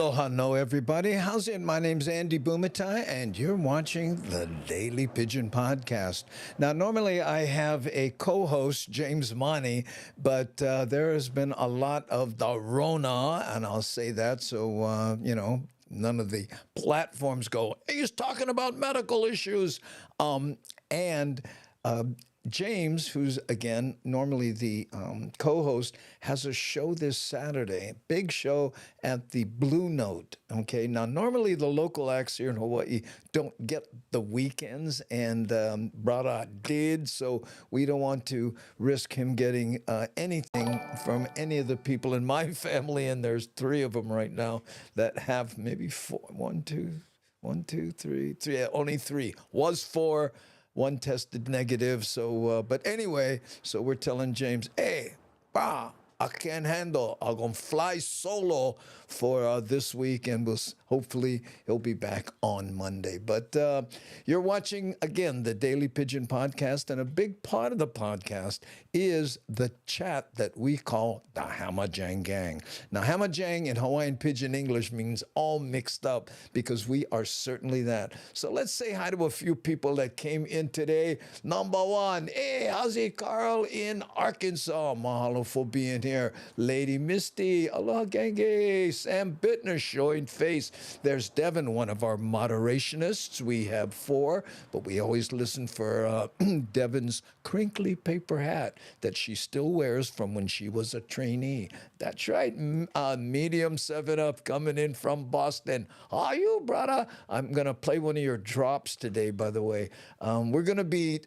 Aloha, no everybody. How's it? My name's Andy Bumatai, and you're watching the Daily Pidgin Podcast. Now, normally I have a co-host, James Money, but there has been a lot of the Rona, and I'll say that so, none of the platforms go, he's talking about medical issues. And James, who's, again, normally the co-host, has a show this Saturday, big show at the Blue Note, okay? Now, normally the local acts here in Hawaii don't get the weekends, and Brada did, so we don't want to risk him getting anything from any of the people in my family, and there's three of them right now that have maybe four, three, only three, was four, one tested negative. So, but anyway, so we're telling James, hey, I can't handle. I'm going to fly solo for this week, and hopefully he'll be back on Monday. But you're watching, again, the Daily Pidgin Podcast, and a big part of the podcast is the chat that we call the Hamajang Gang. Now, Hamajang in Hawaiian Pidgin English means all mixed up, because we are certainly that. So let's say hi to a few people that came in today. Number one, hey, how's it, Carl in Arkansas? Mahalo for being here. Lady Misty, aloha gange. Sam Bittner showing face. There's Devin, one of our moderationists. We have four, but we always listen for Devin's crinkly paper hat that she still wears from when she was a trainee. That's right. Medium 7-Up coming in from Boston. How are you, brother? I'm going to play one of your drops today, by the way. We're going to be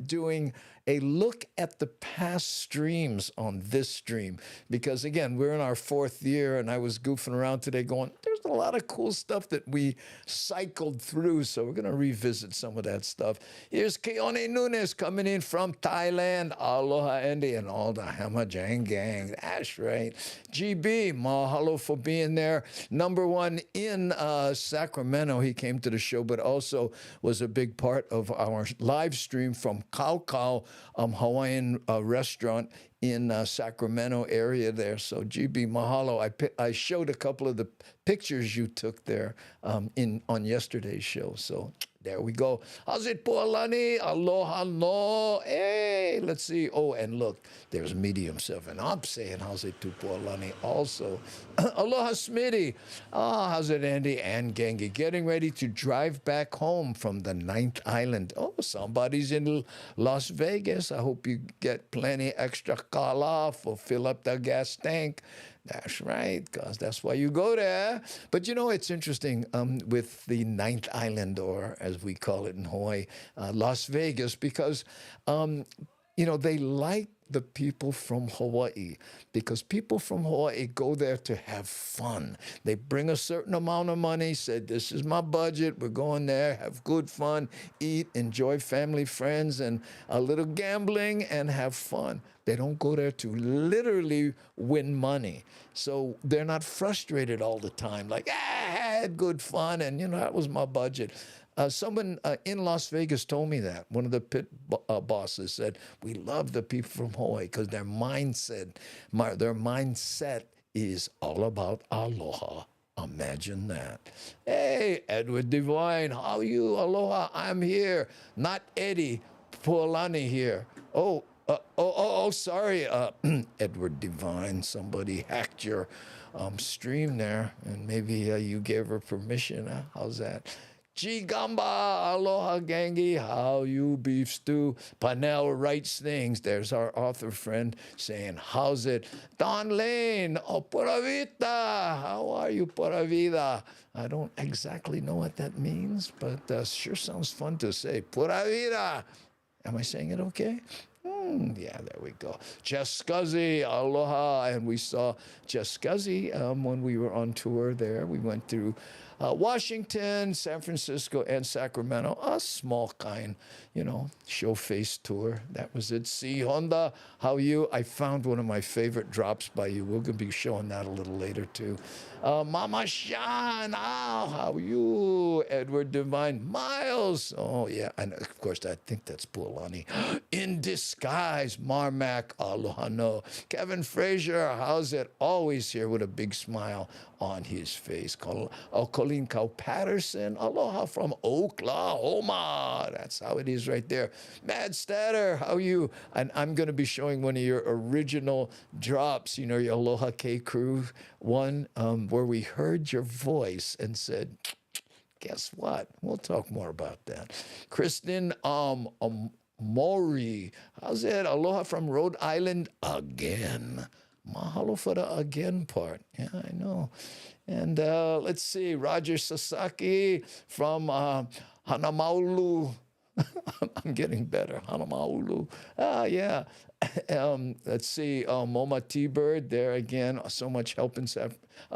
doing a look at the past streams on this stream, because again, we're in our fourth year, and I was goofing around today going, there's a lot of cool stuff that we cycled through, so we're going to revisit some of that stuff. Here's Keone Nunes coming in from Thailand. Aloha, Andy, and all the Hamajang gang. That's right. GB, mahalo for being there. Number one in Sacramento. He came to the show, but also was a big part of our live stream from Kau Kau Hawaiian restaurant in Sacramento area there. So GB, mahalo. I showed a couple of the pictures you took there on yesterday's show. So there we go. How's it, Pualani? Aloha no. Hey, let's see. Oh, and look, there's Medium 7-Up saying how's it to Pualani also. Aloha Smitty. How's it, Andy and Gengi? Getting ready to drive back home from the 9th Island. Oh, somebody's in Las Vegas. I hope you get plenty extra kala for fill up the gas tank. That's right, because that's why you go there. But, it's interesting with the 9th Island, or as we call it in Hawaii, Las Vegas, because, they like the people from Hawaii, because people from Hawaii go there to have fun. They bring a certain amount of money, said, this is my budget, we're going there, have good fun, eat, enjoy family, friends, and a little gambling, and have fun. They don't go there to literally win money. So they're not frustrated all the time, like, I had good fun, and, that was my budget. Someone in Las Vegas told me that. One of the pit bosses said, we love the people from Hawaii because their mindset is all about aloha. Imagine that. Hey, Edward Divine, how are you? Aloha, I'm here. Not Eddie Pualani here. Sorry, Edward Divine. Somebody hacked your stream there, and maybe you gave her permission. How's that? Gamba, aloha gangi, how you beef stew. Panel writes things. There's our author friend saying, how's it? Don Lane, pura vida. How are you, pura vida? I don't exactly know what that means, but sure sounds fun to say. Pura vida. Am I saying it okay? Yeah, there we go. Jess Scuzzy, aloha. And we saw Jess Scuzzy when we were on tour there. We went through Washington, San Francisco, and Sacramento. A small kind, show face tour. That was it. See, Honda, how are you? I found one of my favorite drops by you. We're going to be showing that a little later, too. Mama Shan, how are you? Edward Divine. Miles. Oh, yeah. And, of course, I think that's Pualani. In disguise. Guys, Marmac, aloha no. Kevin Frazier, how's it? Always here with a big smile on his face. Colleen Cow Patterson, aloha from Oklahoma. That's how it is right there. Mad Statter, how are you? And I'm going to be showing one of your original drops, you know, your Aloha K Crew one, where we heard your voice and said, guess what? We'll talk more about that. Kristen Maury, how's it? Aloha from Rhode Island again. Mahalo for the again part. Yeah, I know. And let's see, Roger Sasaki from Hanamaulu. I'm getting better. Hanamaulu. Yeah. Let's see, Moma T-Bird there again. So much help in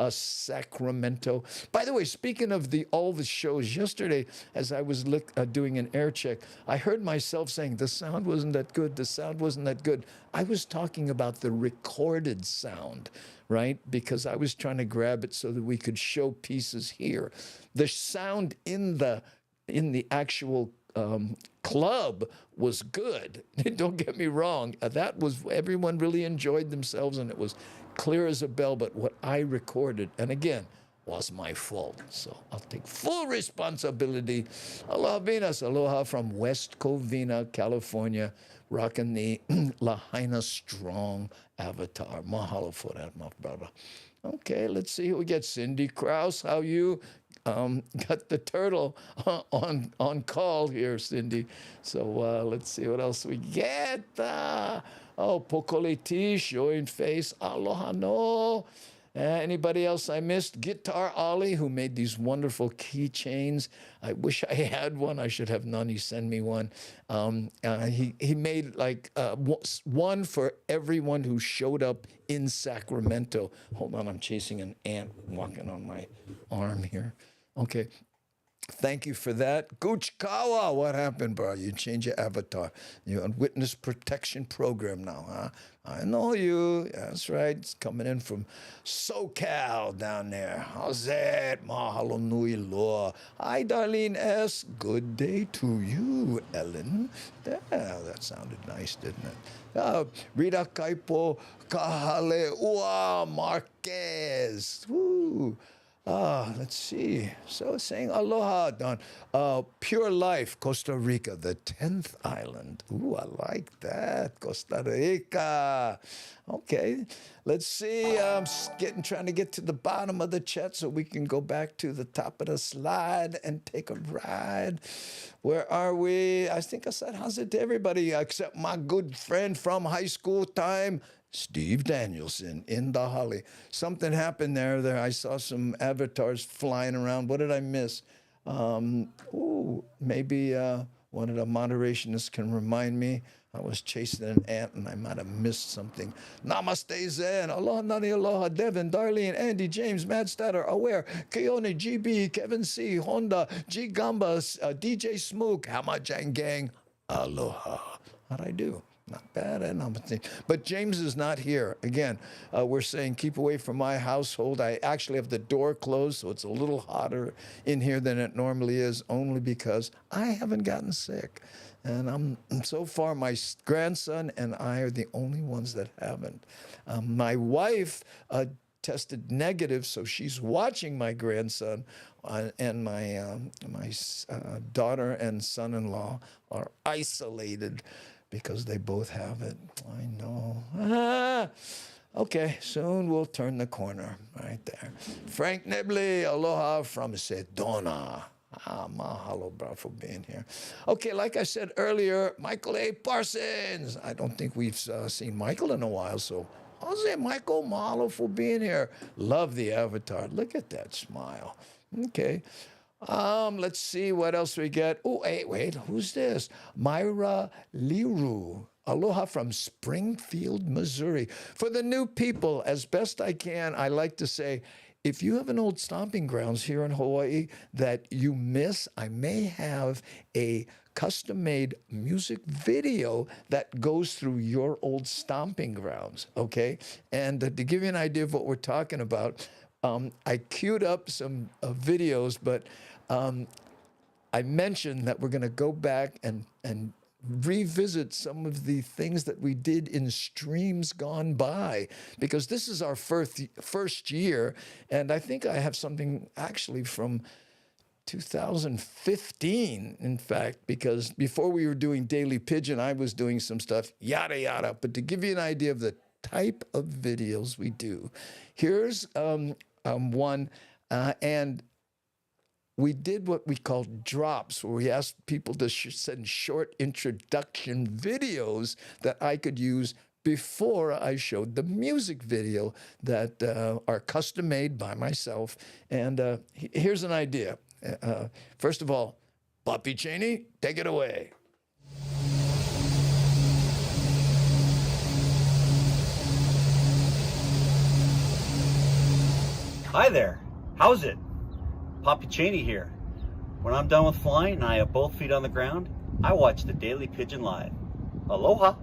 Sacramento. By the way, speaking of all the shows, yesterday as I was doing an air check, I heard myself saying, the sound wasn't that good. The sound wasn't that good. I was talking about the recorded sound, right? Because I was trying to grab it so that we could show pieces here. The sound in the actual club was good. Don't get me wrong. That was, everyone really enjoyed themselves and it was clear as a bell, but what I recorded, and again, was my fault. So I'll take full responsibility. Aloha Venus, aloha from West Covina, California, rocking the Lahaina Strong avatar. Mahalo for that, my brother. Okay, let's see who we get. Cindy Krause, how you? Got the turtle on call here, Cindy. So let's see what else we get. Pokoleti, showing face. Aloha no. Anybody else I missed? Guitar Ollie, who made these wonderful keychains. I wish I had one. I should have Nani send me one. He made like one for everyone who showed up in Sacramento. Hold on, I'm chasing an ant walking on my arm here. Okay. Thank you for that. Gooch Kawa, what happened, bro? You changed your avatar. You're on witness protection program now, huh? I know you. That's right. It's coming in from SoCal down there. How's that? Mahalo nui loa. Hi, Darlene S. Good day to you, Ellen. Yeah, that sounded nice, didn't it? Rita Kaipo Kahale Ua Marquez. Woo. Let's see. So saying aloha, Don. Pure Life, Costa Rica, the 10th island. Ooh, I like that. Costa Rica. Okay. Let's see. I'm trying to get to the bottom of the chat so we can go back to the top of the slide and take a ride. Where are we? I think I said how's it to everybody except my good friend from high school time, Steve Danielson in the Holly. Something happened there. I saw some avatars flying around. What did I miss? Maybe one of the moderationists can remind me. I was chasing an ant and I might have missed something. Namaste Zen. Aloha Nani Aloha. Devin, Darlene, Andy, James, Mad Statter, Aware, Keone, GB, Kevin C, Honda, G Gamba, DJ Smook, Hamajang Gang. Aloha. How'd I do? Not bad, but James is not here. Again, we're saying keep away from my household. I actually have the door closed, so it's a little hotter in here than it normally is, only because I haven't gotten sick. And so far, my grandson and I are the only ones that haven't. My wife tested negative, so she's watching my grandson, and my daughter and son-in-law are isolated because they both have it. I know. Okay, soon we'll turn the corner right there. Frank Nibley, aloha from Sedona. Mahalo, bro, for being here. Okay, like I said earlier, Michael A. Parsons. I don't think we've seen Michael in a while, so how's it, Michael? Mahalo for being here. Love the avatar. Look at that smile. Okay. Let's see what else we get. Oh, wait, who's this? Myra Liru. Aloha from Springfield, Missouri. For the new people, as best I can, I like to say, if you have an old stomping grounds here in Hawaii that you miss, I may have a custom-made music video that goes through your old stomping grounds, okay? And to give you an idea of what we're talking about, I queued up some videos, but I mentioned that we're going to go back and revisit some of the things that we did in streams gone by, because this is our first year, and I think I have something actually from 2015, in fact, because before we were doing Daily Pidgin, I was doing some stuff, yada, yada. But to give you an idea of the type of videos we do, here's one, and we did what we call drops, where we asked people to send short introduction videos that I could use before I showed the music video that are custom made by myself. And here's an idea. First of all, Papi Cheney, take it away. Hi there, how's it? Papi Cheney here. When I'm done with flying and I have both feet on the ground, I watch the Daily Pidgin live. Aloha!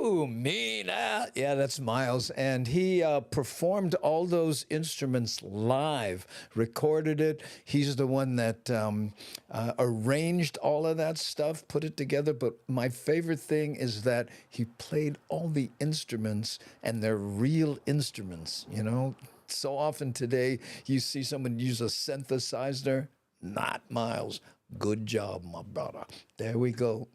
Ooh, me now. Yeah, that's Miles. And he performed all those instruments live, recorded it. He's the one that arranged all of that stuff, put it together. But my favorite thing is that he played all the instruments, and they're real instruments, you know. So often today, you see someone use a synthesizer. Not Miles. Good job, my brother. There we go.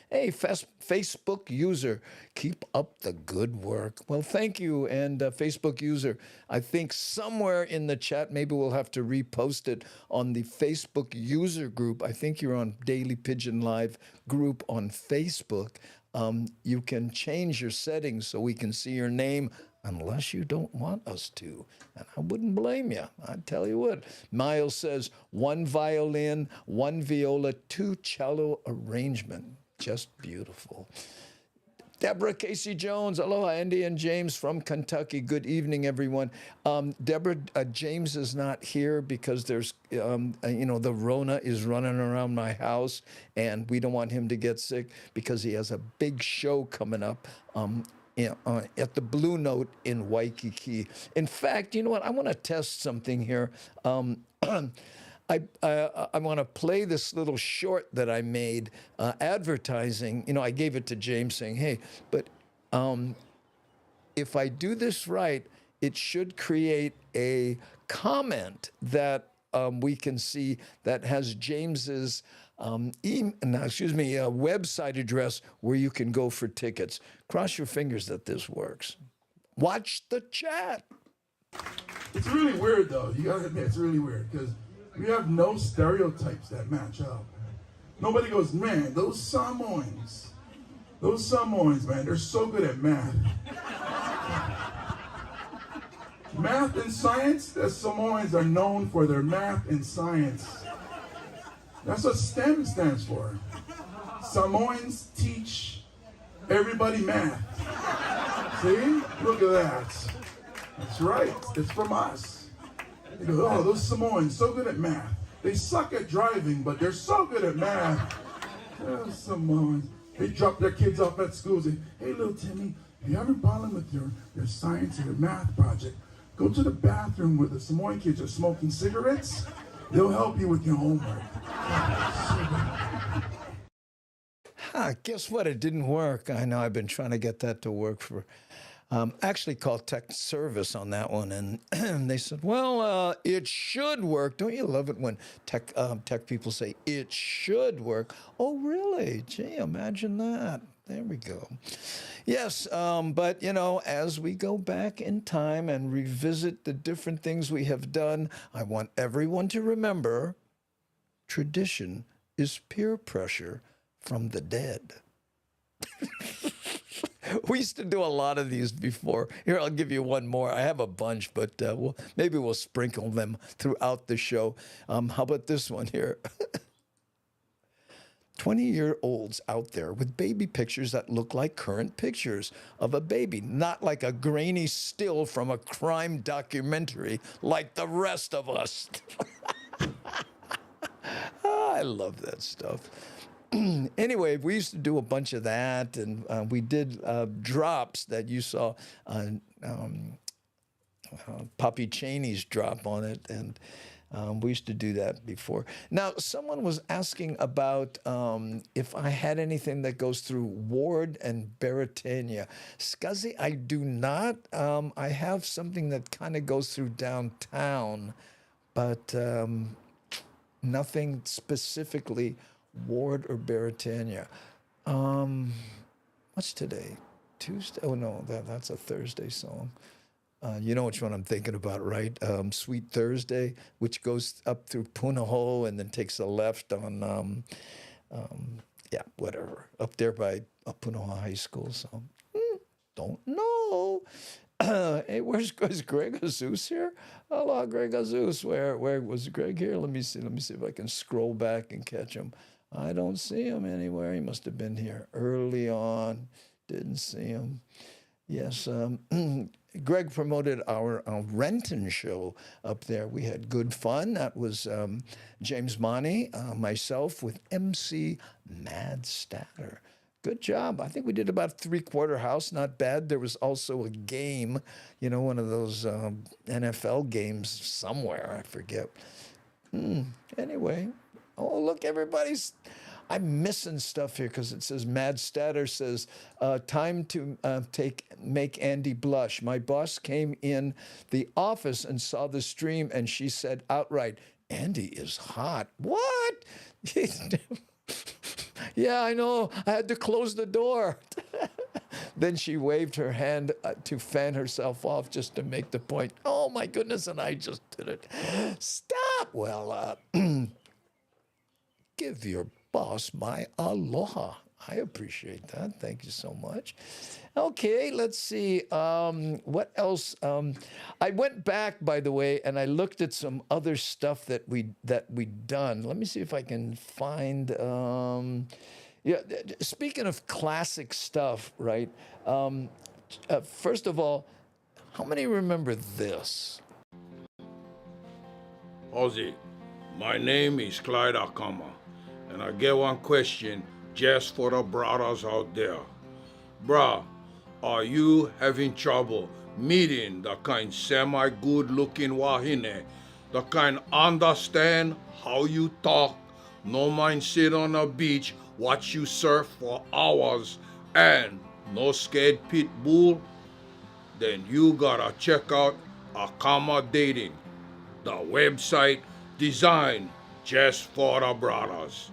Hey, Facebook user, keep up the good work. Well, thank you. And Facebook user, I think somewhere in the chat, maybe we'll have to repost it on the Facebook user group. I think you're on Daily Pidgin Live group on Facebook. You can change your settings so we can see your name, unless you don't want us to. And I wouldn't blame you. I tell you what. Miles says, 1 violin, 1 viola, 2 cello arrangement. Just beautiful. Deborah Casey Jones, aloha, Andy and James from Kentucky. Good evening, everyone. Deborah, James is not here because there's, the Rona is running around my house, and we don't want him to get sick because he has a big show coming up at the Blue Note in Waikiki. In fact, you know what? I want to test something here. I want to play this little short that I made advertising. You know, I gave it to James saying, hey, but if I do this right, it should create a comment that we can see that has James's website address where you can go for tickets. Cross your fingers that this works. Watch the chat. It's really weird, though. You gotta admit, it's really weird because we have no stereotypes that match up. Nobody goes, man, those Samoans, man, they're so good at math. Math and science, the Samoans are known for their math and science. That's what STEM stands for. Samoans teach everybody math. See? Look at that. That's right. It's from us. They go, oh, those Samoans, so good at math. They suck at driving, but they're so good at math. Oh, Samoans. They drop their kids off at school and say, hey, little Timmy, if you have a problem with your science or your math project, go to the bathroom where the Samoan kids are smoking cigarettes. They'll help you with your homework. Guess what? It didn't work. I know I've been trying to get that to work for... actually called tech service on that one, and they said, well, it should work. Don't you love it when tech people say, it should work? Oh, really? Gee, imagine that. There we go. Yes, but, you know, as we go back in time and revisit the different things we have done, I want everyone to remember tradition is peer pressure from the dead. We used to do a lot of these before. Here, I'll give you one more. I have a bunch, but maybe we'll sprinkle them throughout the show. How about this one here? 20-year-olds out there with baby pictures that look like current pictures of a baby, not like a grainy still from a crime documentary like the rest of us. I love that stuff. Anyway, we used to do a bunch of that, and we did drops that you saw, Poppy Cheney's drop on it, and we used to do that before. Now, someone was asking about if I had anything that goes through Ward and Beretania. Scuzzy, I do not. I have something that kind of goes through downtown, but nothing specifically Ward or Beretania. What's today? Tuesday? Oh, no, that's a Thursday song. You know which one I'm thinking about, right? Sweet Thursday, which goes up through Punahou and then takes a left on, whatever, up there by Punahou High School. So, don't know. Hey, where's Greg Azus here? Hello, Greg Azus. Where was Greg here? Let me see if I can scroll back and catch him. I don't see him anywhere. He must have been here early on. Didn't see him. Yes, Greg promoted our Renton show up there. We had good fun. That was James Monty, myself with MC Mad Statter. Good job. I think we did about 3/4 house. Not bad. There was also a game, one of those NFL games somewhere. I forget. Anyway. Oh, look, I'm missing stuff here because it says Mad Statter says, time to make Andy blush. My boss came in the office and saw the stream, and she said outright, Andy is hot. What? Yeah, I know. I had to close the door. Then she waved her hand to fan herself off just to make the point. Oh, my goodness, and I just did it. Stop. Well, give your boss my aloha. I appreciate that. Thank you so much. Okay, let's see. What else? I went back, by the way, and I looked at some other stuff that we'd done. Let me see if I can find. Speaking of classic stuff, right? First of all, how many remember this? Ozzy, my name is Clyde Akama, and I get one question just for the brothers out there. Bruh, are you having trouble meeting the kind semi-good looking wahine, the kind understand how you talk, no mind sit on a beach, watch you surf for hours, and no scared pit bull? Then you gotta check out Akama Dating, the website designed just for the brothers.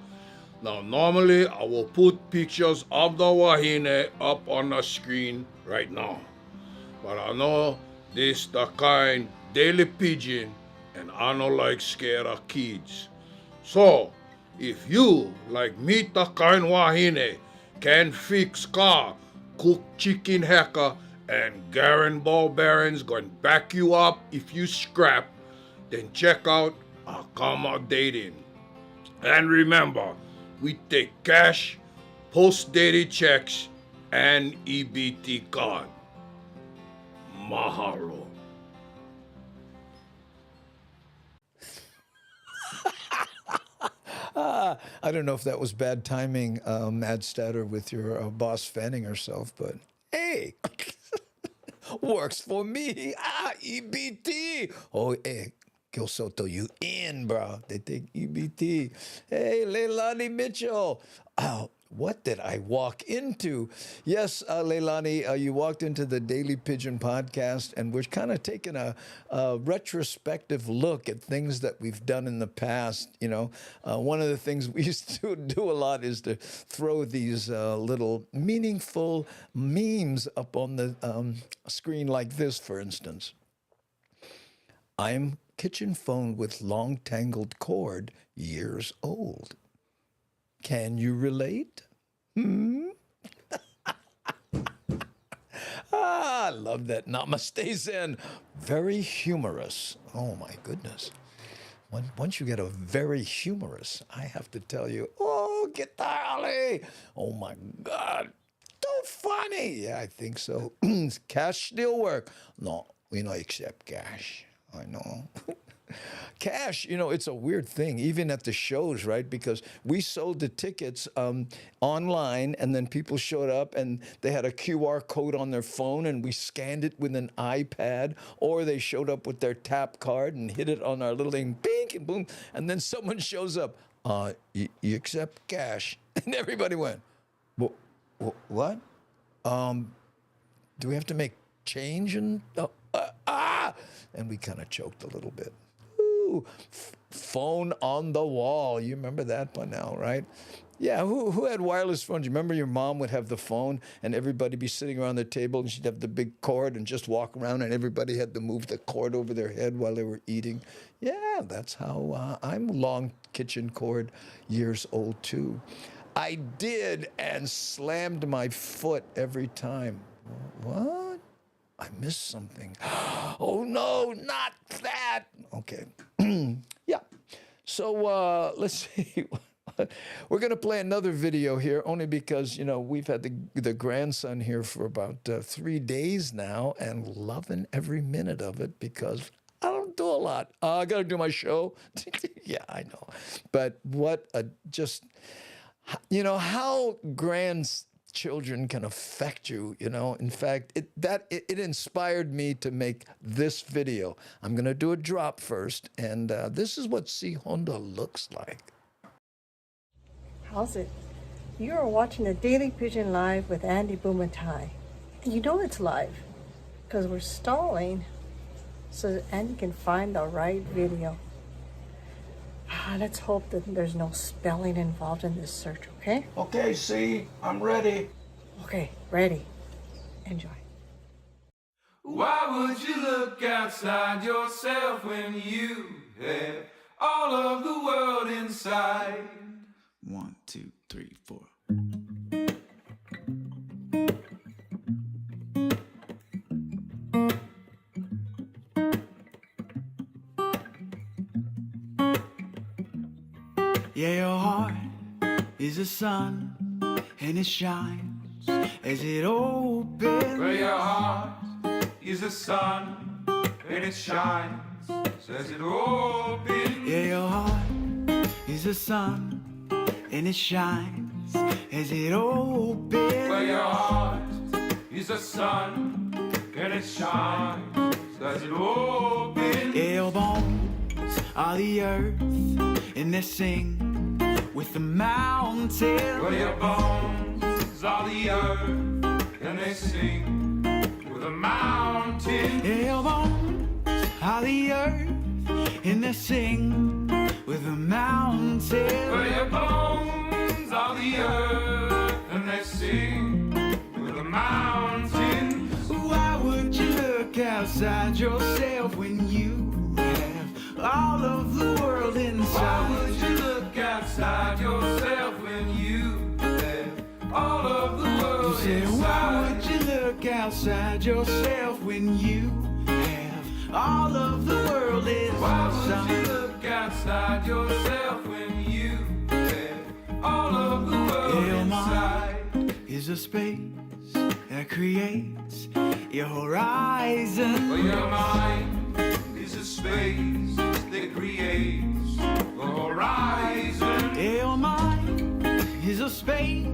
Now, normally I will put pictures of the wahine up on the screen right now, but I know this the kind Daily Pidgin, and I don't like scared of kids. So, if you, like meet the kind wahine, can fix car, cook chicken heka, and Garen ball bearings gonna back you up if you scrap, then check out Akama Dating. And remember, we take cash, post-dated checks, and EBT card. Mahalo. I don't know if that was bad timing, Mad Statter, with your boss fanning herself, but hey, works for me. EBT. Oh, hey, Kyosoto, you in, bro. They take EBT. Hey, Leilani Mitchell. Oh, what did I walk into? Yes, Leilani, you walked into the Daily Pidgin Podcast, and we're kind of taking a retrospective look at things that we've done in the past. One of the things we used to do a lot is to throw these little meaningful memes up on the screen like this, for instance. I'm kitchen phone with long tangled cord, years old. Can you relate? I love that. Namaste Zen. Very humorous. Oh, my goodness. Once you get a very humorous, I have to tell you, oh, guitar. Oh, my God. So funny. Yeah, I think so. Cash still work. No, we don't accept cash. I know. Cash, it's a weird thing, even at the shows, right? Because we sold the tickets online, and then people showed up and they had a QR code on their phone, and we scanned it with an iPad, or they showed up with their tap card and hit it on our little thing, bing, and boom, and then someone shows up, you accept cash? And everybody went, what? Do we have to make change? And and we kind of choked a little bit. Ooh, phone on the wall. You remember that by now, right? Yeah, who had wireless phones? You remember your mom would have the phone and everybody be sitting around the table and she'd have the big cord and just walk around and everybody had to move the cord over their head while they were eating. Yeah, that's how I'm long kitchen cord, years old too. I did and slammed my foot every time. What? I missed something. Oh, no, not that. Okay. Yeah. So let's see. We're going to play another video here only because, we've had the grandson here for about 3 days now and loving every minute of it because I don't do a lot. I got to do my show. Yeah, I know. But what a just, how children can affect you, you know. In fact, it inspired me to make this video. I'm going to do a drop first, and this is what Si Honda looks like. How's it? You are watching the Daily Pidgin Live with Andy Bumatai. And you know it's live because we're stalling so that Andy can find the right video. Let's hope that there's no spelling involved in this search, okay? Okay, see, I'm ready. Okay, ready. Enjoy. Why would you look outside yourself when you have all of the world inside? 1, 2, 3, 4. Yeah, your heart is a sun, and it shines as it opens. Well, your heart is the sun, and it shines as it opens. Yeah, your heart is a sun, and it shines as it opens. Well, your heart is the sun, and it shines as it opens. Yeah, your bones are the earth, and they sing with the mountains. Well, your bones are the earth, and they sing with the mountains. Yeah, your bones are the earth, and they sing with the mountains. Well, your bones are the earth, and they sing with the mountains. Why would you look outside yourself when you have all of the world inside? Why would you look outside yourself when you have all of the world Say, why inside? would you look outside yourself when you have all of the world inside? Why would you look outside yourself when you have all of the world Your inside? mind is a space that creates your horizon. Well, your mind is a space that creates the horizon. Your mind is a space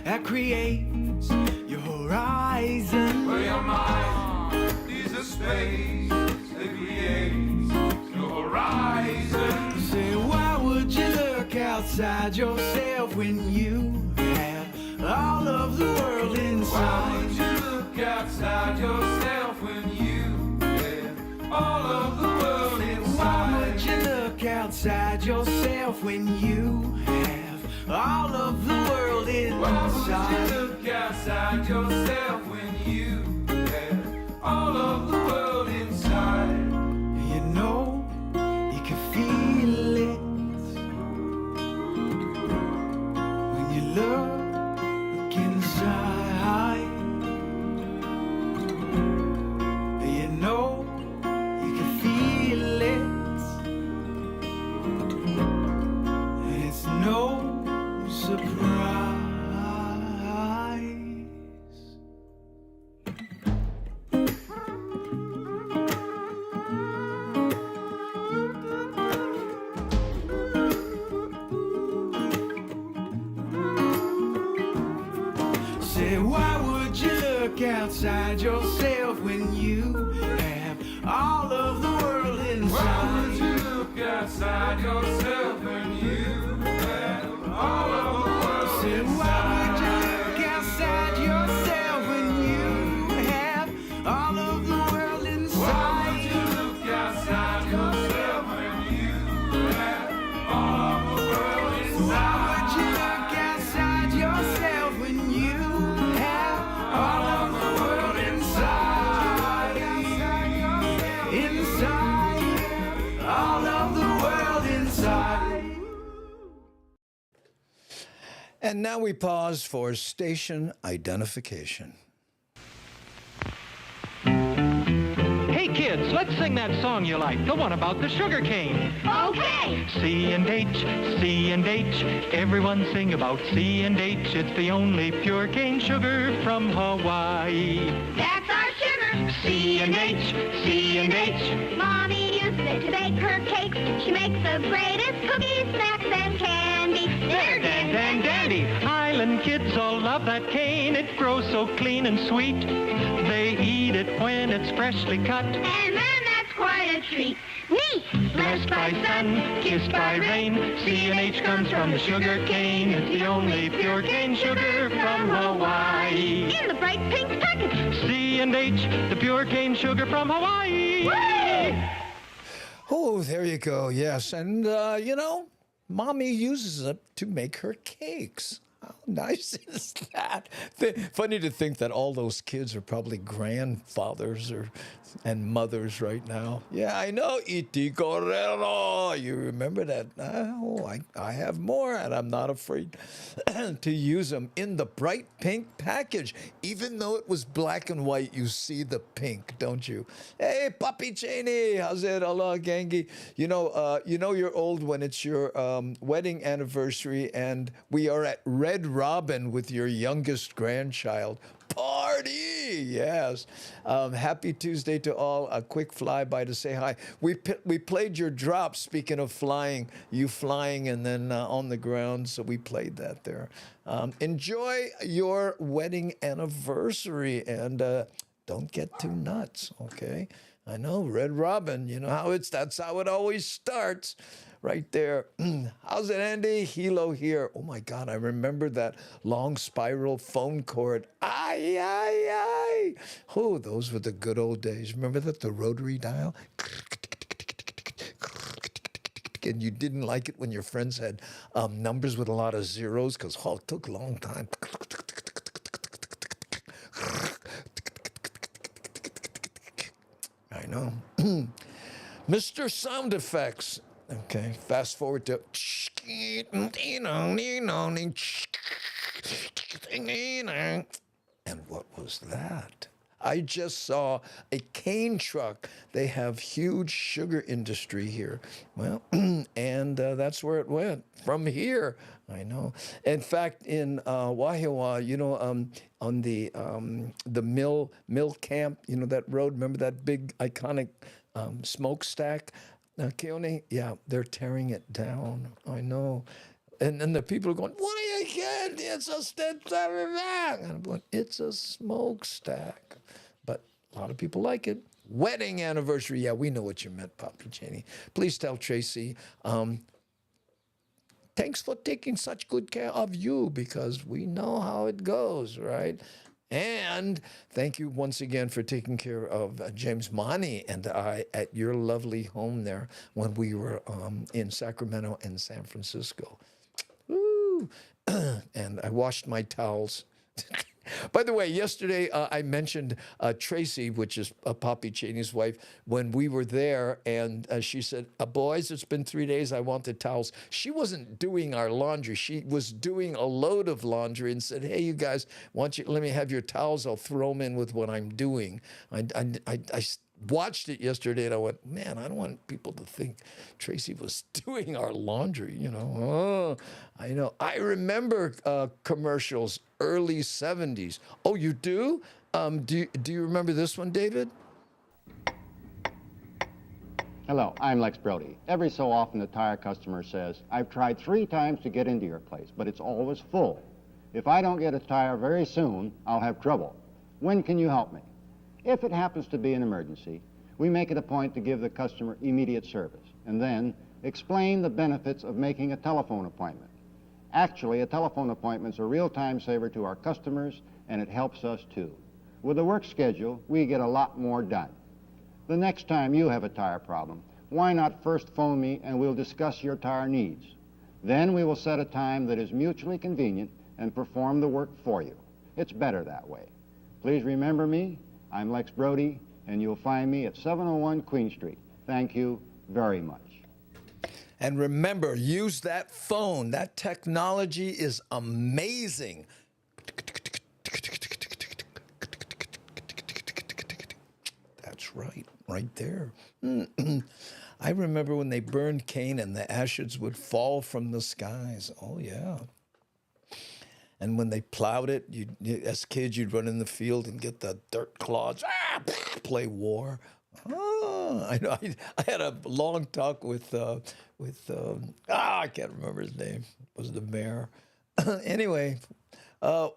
that creates your horizon. Well, your mind is a space that creates your horizon. Say, why would you look outside yourself when you have all of the world Why inside? would you look outside yourself when you have all of the world Why would inside? you look outside yourself when you have all of the world Why would inside? you look outside yourself when you have all of the world inside? You know, you can feel it when you look inside. You know, you can feel it, and it's no surprise. Say, why would you look outside yourself when you have all of the world Why inside? would you look outside yourself when you have all of the world Say, why would you inside? look outside yourself when you have all of the world Why would inside? you look outside yourself when you have all of the world Why inside? would you look outside yourself when you have all of the world inside? Inside, all of the world inside. And now we pause for station identification. Hey kids, let's sing that song you like, the one about the sugar cane. Okay. C and H, C and H, everyone sing about C and H. It's the only pure cane sugar from Hawaii. That's our sugar. C&H, C&H. Mommy used it to bake her cakes. She makes the greatest cookies, snacks, and candy. They're Dan Dan Dandy. Island kids all love that cane. It grows so clean and sweet. They eat it when it's freshly cut. And man, that's quite a treat. Neat! Blessed by sun, kissed by rain. C&H comes from the sugar cane. It's the only pure cane sugar from Hawaii. In the bright pink package. C&H, the pure cane sugar from Hawaii. Whee! Oh, there you go. Yes. And, Mommy uses it to make her cakes. How nice is that? Funny to think that all those kids are probably grandfathers and mothers right now. Yeah, I know, Iti Correro. You remember that? Oh, I have more, and I'm not afraid to use them in the bright pink package. Even though it was black and white, you see the pink, don't you? Hey, Papi Cheney, how's it? Aloha, gangi. You know you're old when it's your wedding anniversary, and we are at Red Robin with your youngest grandchild. Party! Yes. Happy Tuesday to all. A quick flyby to say hi. We played your drop, speaking of flying, you flying and then on the ground, so we played that there. Enjoy your wedding anniversary and don't get too nuts, okay? I know, Red Robin, you know that's how it always starts. Right there. How's it, Andy? Hilo here. Oh, my God. I remember that long spiral phone cord. Ay, ay, ay. Oh, those were the good old days. Remember that? The rotary dial? And you didn't like it when your friends had numbers with a lot of zeros because, it took a long time. I know. Mr. Sound Effects. Okay, fast forward to and what was that? I just saw a cane truck. They have huge sugar industry here. Well, and that's where it went from here. I know. In fact, in Wahiawa, on the mill camp, that road. Remember that big iconic smokestack? Keone, yeah, they're tearing it down. I know. And then the people are going, what are you getting? It's a and I'm going, it's a smokestack. But a lot of people like it. Wedding anniversary. Yeah, we know what you meant, Papi Cheney. Please tell Tracy, thanks for taking such good care of you because we know how it goes, right? And thank you once again for taking care of James Monty and I at your lovely home there when we were in Sacramento and San Francisco. Woo! And I washed my towels. By the way, yesterday I mentioned Tracy, which is Papi Cheney's wife, when we were there, and she said, boys, it's been 3 days, I want the towels. She wasn't doing our laundry. She was doing a load of laundry and said, hey, you guys, let me have your towels. I'll throw them in with what I'm doing. I watched it yesterday, and I went, man, I don't want people to think Tracy was doing our laundry, Oh, I know. I remember commercials, early 70s. Oh, you do? Do you remember this one, David? Hello, I'm Lex Brody. Every so often, the tire customer says, I've tried 3 times to get into your place, but it's always full. If I don't get a tire very soon, I'll have trouble. When can you help me? If it happens to be an emergency, we make it a point to give the customer immediate service and then explain the benefits of making a telephone appointment. Actually, a telephone appointment's a real time saver to our customers, and it helps us too. With a work schedule, we get a lot more done. The next time you have a tire problem, why not first phone me and we'll discuss your tire needs. Then we will set a time that is mutually convenient and perform the work for you. It's better that way. Please remember me. I'm Lex Brody, and you'll find me at 701 Queen Street. Thank you very much. And remember, use that phone. That technology is amazing. That's right there. I remember when they burned cane and the ashes would fall from the skies. Oh, yeah. And when they plowed it, as kids, you'd run in the field and get the dirt clods. play war. Oh, I know. I had a long talk with I can't remember his name. It was the mayor. Anyway,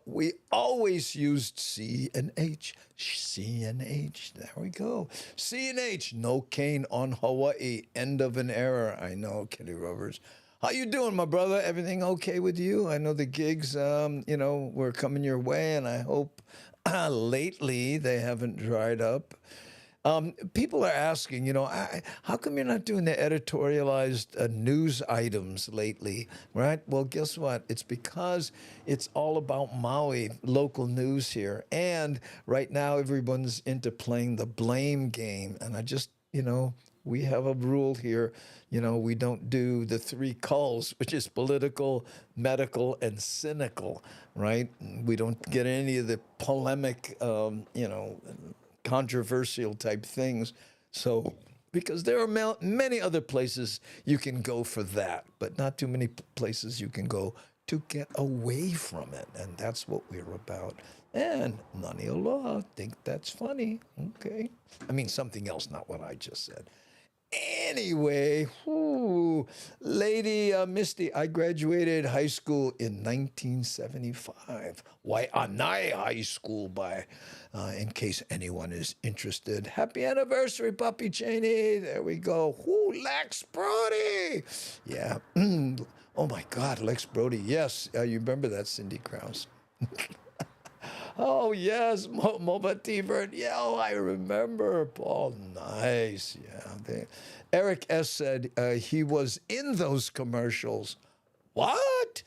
we always used C and H. C and H. There we go. C and H. No cane on Hawai'i. End of an era. I know, Kenny Rovers. How you doing, my brother? Everything okay with you? I know the gigs, were coming your way, and I hope lately they haven't dried up. People are asking, how come you're not doing the editorialized news items lately, right? Well, guess what? It's because it's all about Maui, local news here. And right now, everyone's into playing the blame game. And I just, we have a rule here. We don't do the three culls, which is political, medical, and cynical, right? We don't get any of the polemic, controversial type things. So, because there are many other places you can go for that, but not too many places you can go to get away from it. And that's what we're about. And Nani Allah, think that's funny. Okay. I mean, something else, not what I just said. Anyway, Lady Misty, I graduated high school in 1975. Wai'anae High School, in case anyone is interested. Happy anniversary, Papi Cheney. There we go. Lex Brody. Yeah. Oh, my God, Lex Brody. Yes, you remember that, Cindy Krause. Oh, yes, Moba T-Bird. Yeah, I remember. Paul, nice. Yeah. Eric S. said he was in those commercials. What?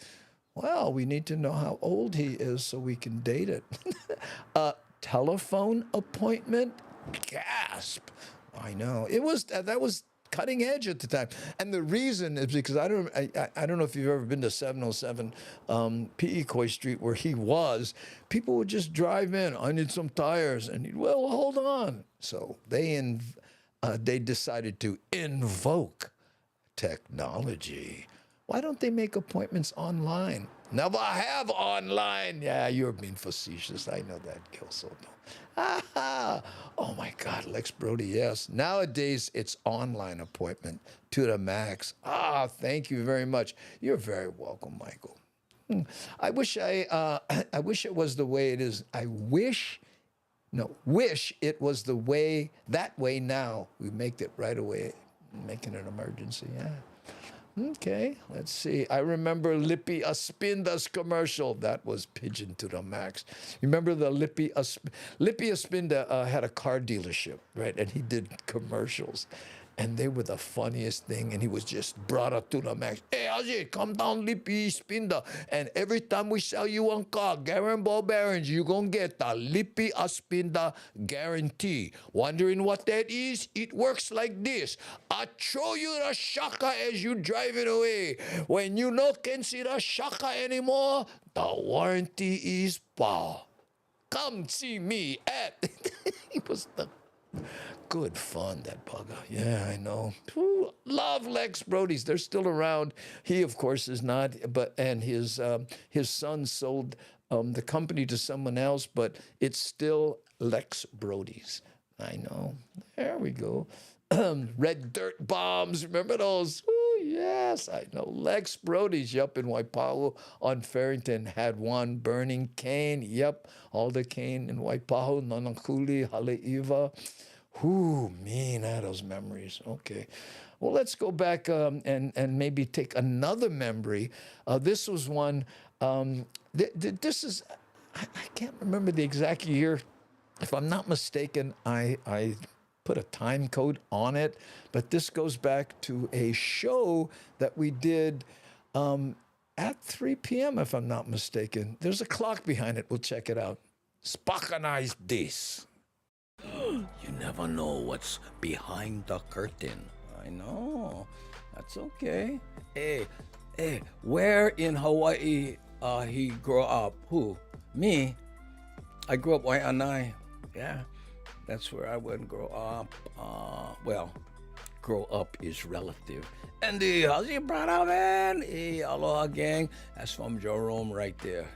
Well, we need to know how old he is so we can date it. Telephone appointment? Gasp. I know. That was cutting edge at the time. And the reason is because I don't know if you've ever been to 707 Pi'ikoi Street where he was. People would just drive in. I need some tires. And well, hold on. So they decided to invoke technology. Why don't they make appointments online? Never have online. Yeah, you're being facetious. I know that, Gil Soto. Oh, my God, Lex Brody, yes. Nowadays, it's online appointment to the max. Thank you very much. You're very welcome, Michael. I wish it was the way it is. Wish it was that way now. We make it right away, make it an emergency, yeah. Okay, let's see. I remember Lippy Aspinda's commercial. That was Pigeon to the max. You remember the Lippy Aspinda had a car dealership, right? And he did commercials. And they were the funniest thing. And he was just brought up to the max. Hey, Ajay, come down Lippy Aspinda. And every time we sell you one car, Garen Ball Bearings, you're going to get the Lippy Aspinda guarantee. Wondering what that is? It works like this. I show you the shaka as you drive it away. When you no can see the shaka anymore, the warranty is power. Come see me at... It was the... Good fun, that bugger. Yeah, I know. Love Lex Brody's. They're still around. He, of course, is not. And his son sold the company to someone else, but it's still Lex Brody's. I know. There we go. Red Dirt Bombs. Remember those? Ooh, yes, I know. Lex Brody's. Yup, in Waipahu on Farrington had one. Burning Cane. Yup, all the cane in Waipahu. Nanakuli, Haleiwa. Whoo, man, those memories. Okay. Well, let's go back and maybe take another memory. This was one, this is, I can't remember the exact year. If I'm not mistaken, I put a time code on it, but this goes back to a show that we did at 3 p.m., if I'm not mistaken. There's a clock behind it. We'll check it out. Spakanize this. You never know what's behind the curtain. I know. That's okay. Hey, where in Hawaii he grew up? Who? Me? I grew up Wai'anae. Yeah, that's where I would grow up. Grow up is relative. Andy, how's your brother, man? Hey, aloha, gang. That's from Jerome right there.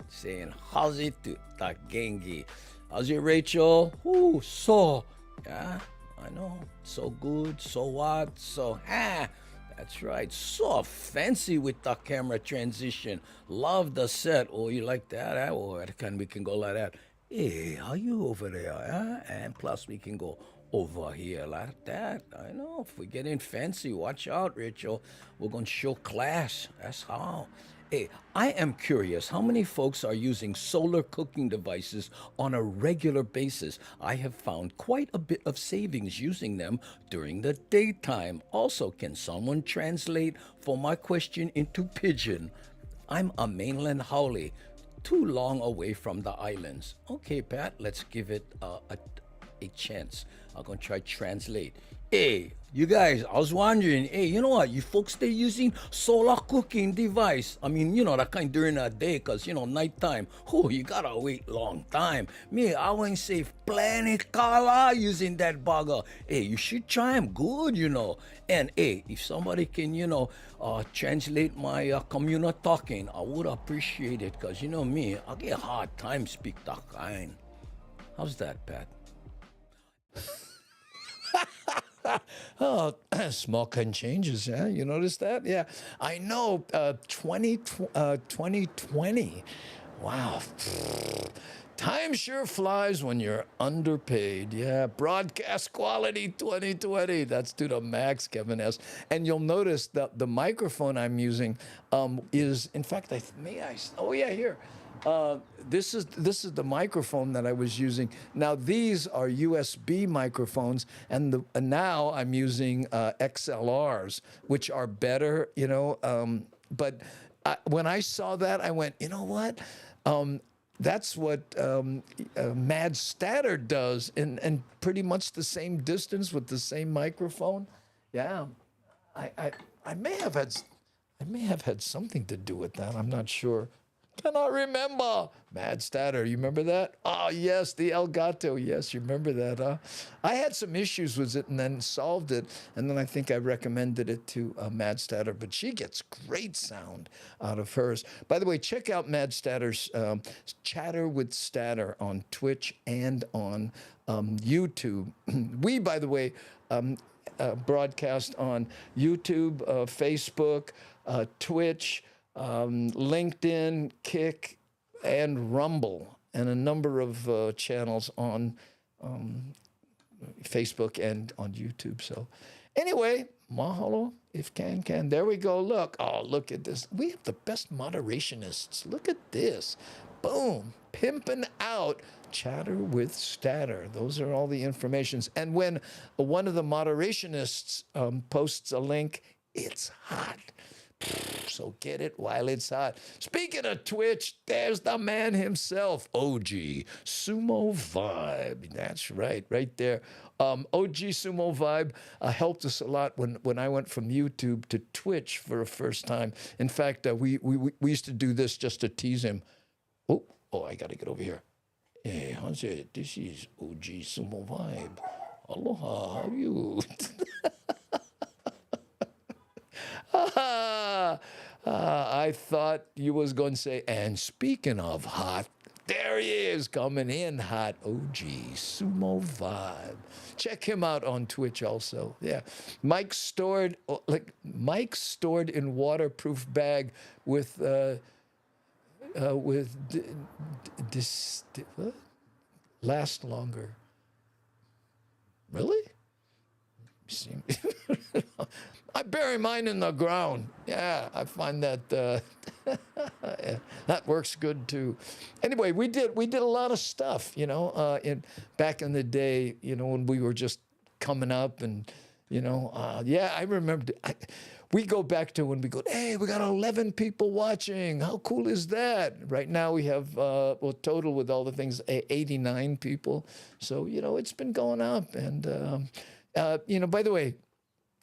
Saying, how's it to Tagengi? How's your Rachel? Ooh, so. Yeah, I know. So good, so what, so that's right. So fancy with the camera transition. Love the set. Oh, you like that? Oh, we can go like that. Hey, how you over there? And plus we can go over here like that. I know. If we get in fancy, watch out, Rachel. We're going to show class. That's how. Hey, I am curious, how many folks are using solar cooking devices on a regular basis? I have found quite a bit of savings using them during the daytime. Also, can someone translate for my question into Pidgin? I'm a mainland Hawai'i, too long away from the islands. Okay, Pat, let's give it a chance. I'm going to try translate. Hey, you guys, I was wondering, hey, you know what? You folks, they're using solar cooking device. I mean, that kind during the day, because, nighttime, you got to wait long time. Me, I wouldn't save plenty color using that bugger. Hey, you should try them good, And, hey, if somebody can, translate my communal talking, I would appreciate it, because, me, I get a hard time speak that kind. How's that, Pat? Oh, small kind changes, yeah? You notice that? Yeah. I know, 2020. Wow. Time sure flies when you're underpaid. Yeah, broadcast quality 2020. That's to the max, Kevin S. And you'll notice that the microphone I'm using is, in fact, here. This is the microphone that I was using. Now these are USB microphones, and now I'm using XLRs, which are better, But when I saw that, I went, you know what? That's what Mad Statter does, and pretty much the same distance with the same microphone. Yeah, I may have had something to do with that. I'm not sure. Cannot remember. Mad Statter, you remember that? Oh, yes, the El Gato. Yes, you remember that, huh? I had some issues with it and then solved it, and then I think I recommended it to Mad Statter, but she gets great sound out of hers. By the way, check out Mad Statter's Chatter with Statter on Twitch and on YouTube. We, by the way, broadcast on YouTube, Facebook, Twitch, LinkedIn, Kick, and Rumble, and a number of channels on Facebook and on YouTube. So anyway, mahalo, if can. There we go. Look at this. We have the best moderationists. Look at this. Boom. Pimping out Chatter with Statter. Those are all the informations. And when one of the moderationists posts a link, it's hot. So get it while it's hot. Speaking of Twitch, there's the man himself, OG Sumo Vibe. That's right there. OG Sumo Vibe helped us a lot when I went from YouTube to Twitch for the first time. In fact, we used to do this just to tease him. Oh, I got to get over here. Hey, how's it? This is OG Sumo Vibe. Aloha, how are you? I thought you was going to say, and speaking of hot, there he is coming in hot, OG Sumo Vibe. Check him out on Twitch also. Yeah, Mike stored in waterproof bag with what? Last longer. Really? I bury mine in the ground. Yeah, I find that that works good too. Anyway, we did a lot of stuff, back in the day, when we were just coming up, and I remember. We go back to when we go, hey, we got 11 people watching. How cool is that? Right now we have, total with all the things, 89 people. So, it's been going up. And, by the way,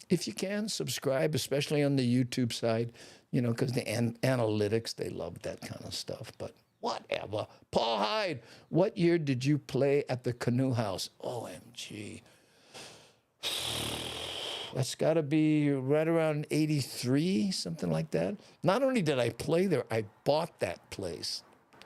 if you can, subscribe, especially on the YouTube side, because the analytics, they love that kind of stuff. But whatever. Paul Hyde, what year did you play at the Canoe House? OMG. That's got to be right around 83, something like that. Not only did I play there, I bought that place.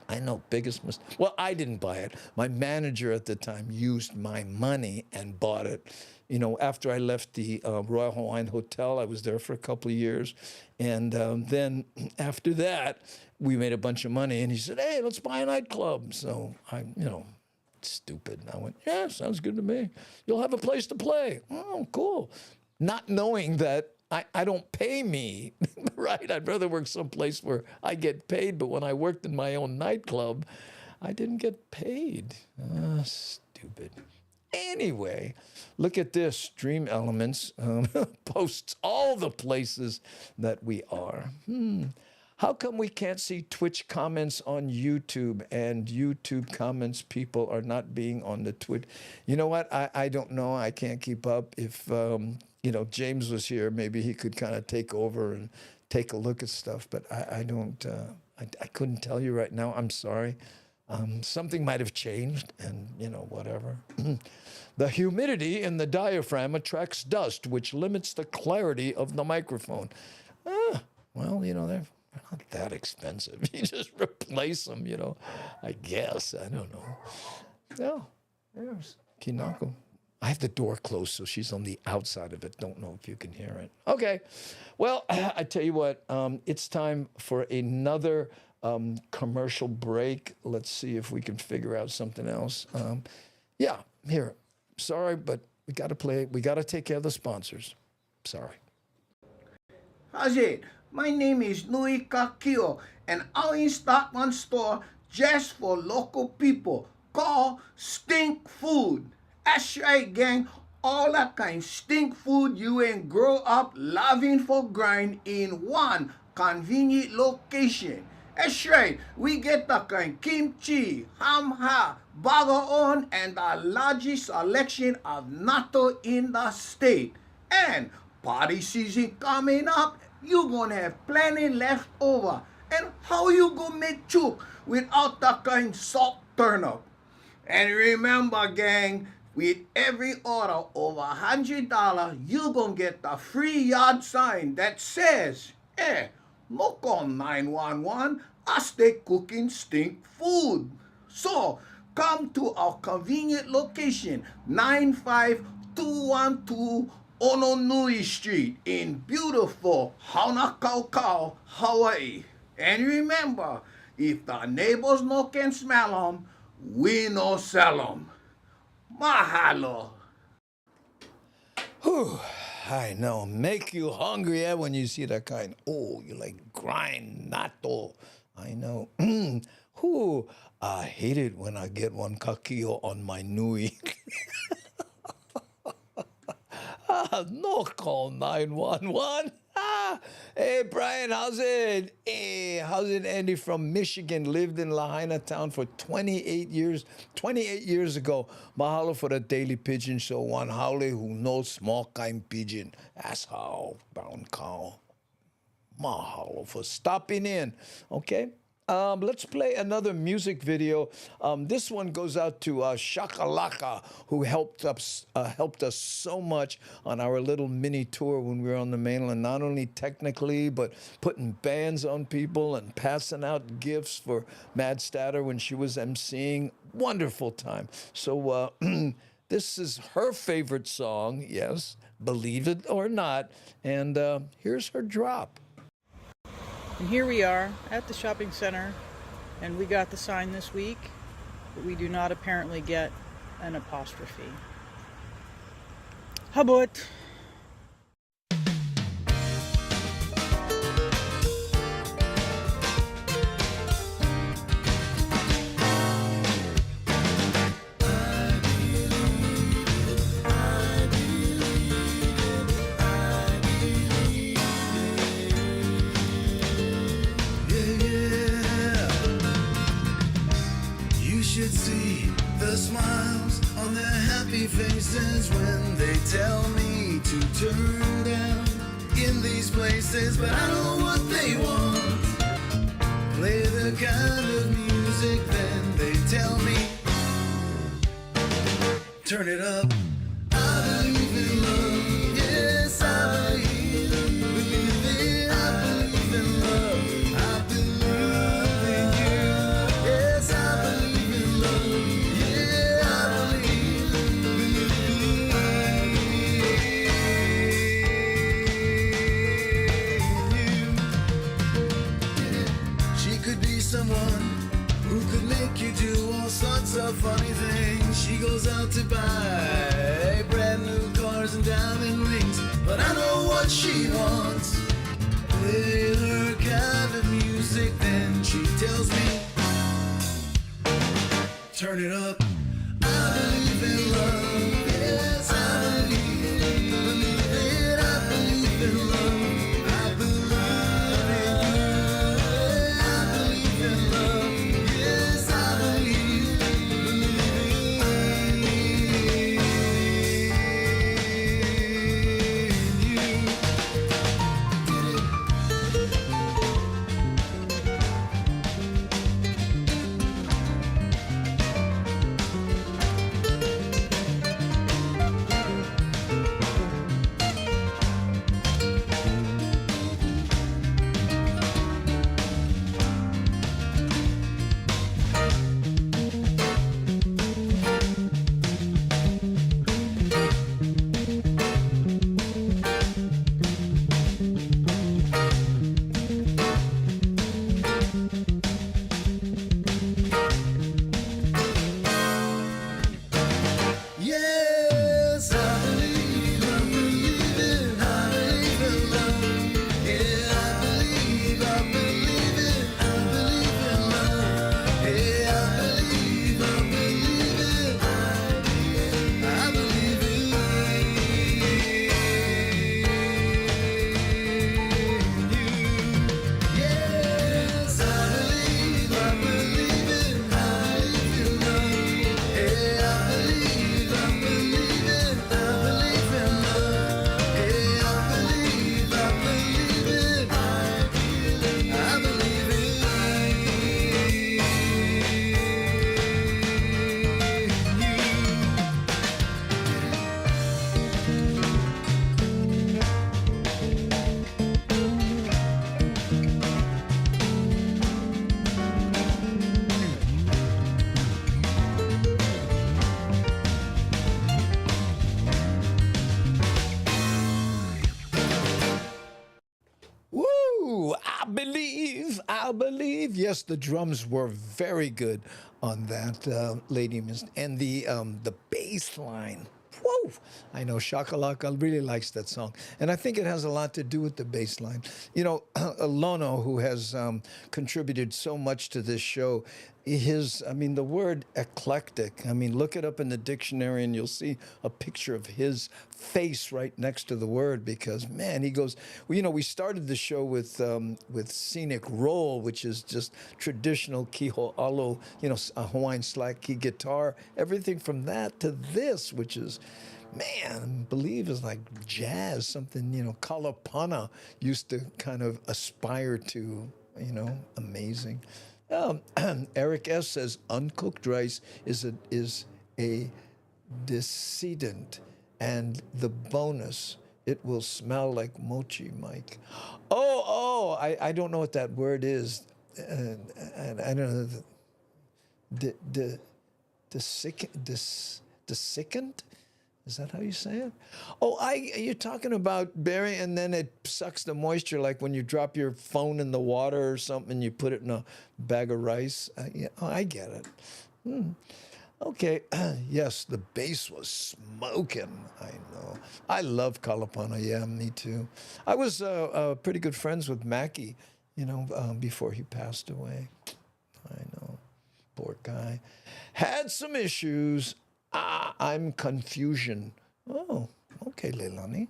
I know, biggest mistake. Well, I didn't buy it. My manager at the time used my money and bought it. You know, after I left the Royal Hawaiian Hotel, I was there for a couple of years. And then after that, we made a bunch of money. And he said, hey, let's buy a nightclub. So I, you know, stupid. And I went, yeah, sounds good to me. You'll have a place to play. Oh, cool. Not knowing that I don't pay me, right? I'd rather work someplace where I get paid, but when I worked in my own nightclub, I didn't get paid. Stupid. Anyway, look at this. Dream Elements posts all the places that we are. How come we can't see Twitch comments on YouTube and YouTube comments people are not being on the Twitch? You know what? I don't know. I can't keep up. If you know, James was here, maybe he could kind of take over and take a look at stuff, but I don't, I couldn't tell you right now. I'm sorry. Something might have changed and, you know, whatever. The humidity in the diaphragm attracts dust, which limits the clarity of the microphone. Well, you know, they're not that expensive. You just replace them, you know, I guess. I don't know. No, there's Kinako. I have the door closed, so she's on the outside of it. Don't know if you can hear it. Okay. Well, I tell you what, it's time for another commercial break. Let's see if we can figure out something else. Yeah, here. Sorry, but we got to play. We got to take care of the sponsors. Sorry. How's it? My name is Nui Kakio, and I'm in Stockman store just for local people called Stink Food. That's right, gang. All that kind of stink food you ain't grow up loving for grind in one convenient location. That's right. We get the kind kimchi, hamha, bagaon, and the largest selection of natto in the state. And party season coming up, you gonna have plenty left over. And how you gonna make chook without the kind salt turnip? And remember, gang, with every order over $100, you gonna get the free yard sign that says, hey, look on 911, I stay cooking stink food. So, come to our convenient location, 95212 Ononui Street in beautiful Hanakaukau, Hawaii. And remember, if the neighbors no can smell them, we no sell them. Mahalo. Whew, I know. Make you hungry when you see that kind. Oh, you like grind natto. I know. Whew, I hate it when I get one kakio on my nui. No call 911. Hey, Brian, how's it? Hey, how's it? Andy from Michigan, lived in Lahaina town for 28 years. 28 years ago. Mahalo for the Daily Pidgin Show. One haole who knows small kind pigeon. That's how bound cow. Mahalo for stopping in. Okay. Let's play another music video. This one goes out to Shakalaka, who helped us so much on our little mini tour when we were on the mainland, not only technically, but putting bands on people and passing out gifts for Mad Statter when she was emceeing. Wonderful time. So this is her favorite song, yes, believe it or not. And here's her drop. And here we are at the shopping center, and we got the sign this week, but we do not apparently get an apostrophe. Habut. Faces when they tell me to turn down in these places, but I know what they want. Play the kind of music then they tell me turn it up. I believe in love, yes I believe it. I believe in love, I believe in you. Yeah. a funny thing. She goes out to buy brand new cars and diamond rings. But I know what she wants. Play her kind of music. Then she tells me, turn it up. I believe in love. Yes, I believe it. I believe in love. I believe in you. I believe in love. Yes, I believe in you. Yes, I believe it. I believe in love. Yeah, I believe it. I believe in love. Yeah, I believe it. I believe in you. Yes, I believe it. I believe in love. Yeah, I believe it. I believe in love. Yeah, I believe it. I believe Woo! I believe. Yes, the drums were very good on that, Lady Miss. And the bass line. Whoa! I know Shakalaka really likes that song. And I think it has a lot to do with the bass line. You know, Lono, who has contributed so much to this show, the word eclectic, look it up in the dictionary and you'll see a picture of his face right next to the word because, man, he goes, well, we started the show with scenic roll, which is just traditional kiho'alo, a Hawaiian slide key guitar, everything from that to this, which is, man, believe is like jazz, something, Kalapana used to kind of aspire to, amazing. Eric S. says uncooked rice is a decedent, and the bonus, it will smell like mochi, Mike. I don't know what that word is. I don't know. Desiccant? Is that how you say it? You're talking about berry and then it sucks the moisture, like when you drop your phone in the water or something and you put it in a bag of rice. I get it. Okay, yes, the bass was smoking. I know. I love Kalapana. Yeah, me too. I was pretty good friends with Mackie, before he passed away. I know. Poor guy. Had some issues. I'm confusion. Oh, okay, Leilani.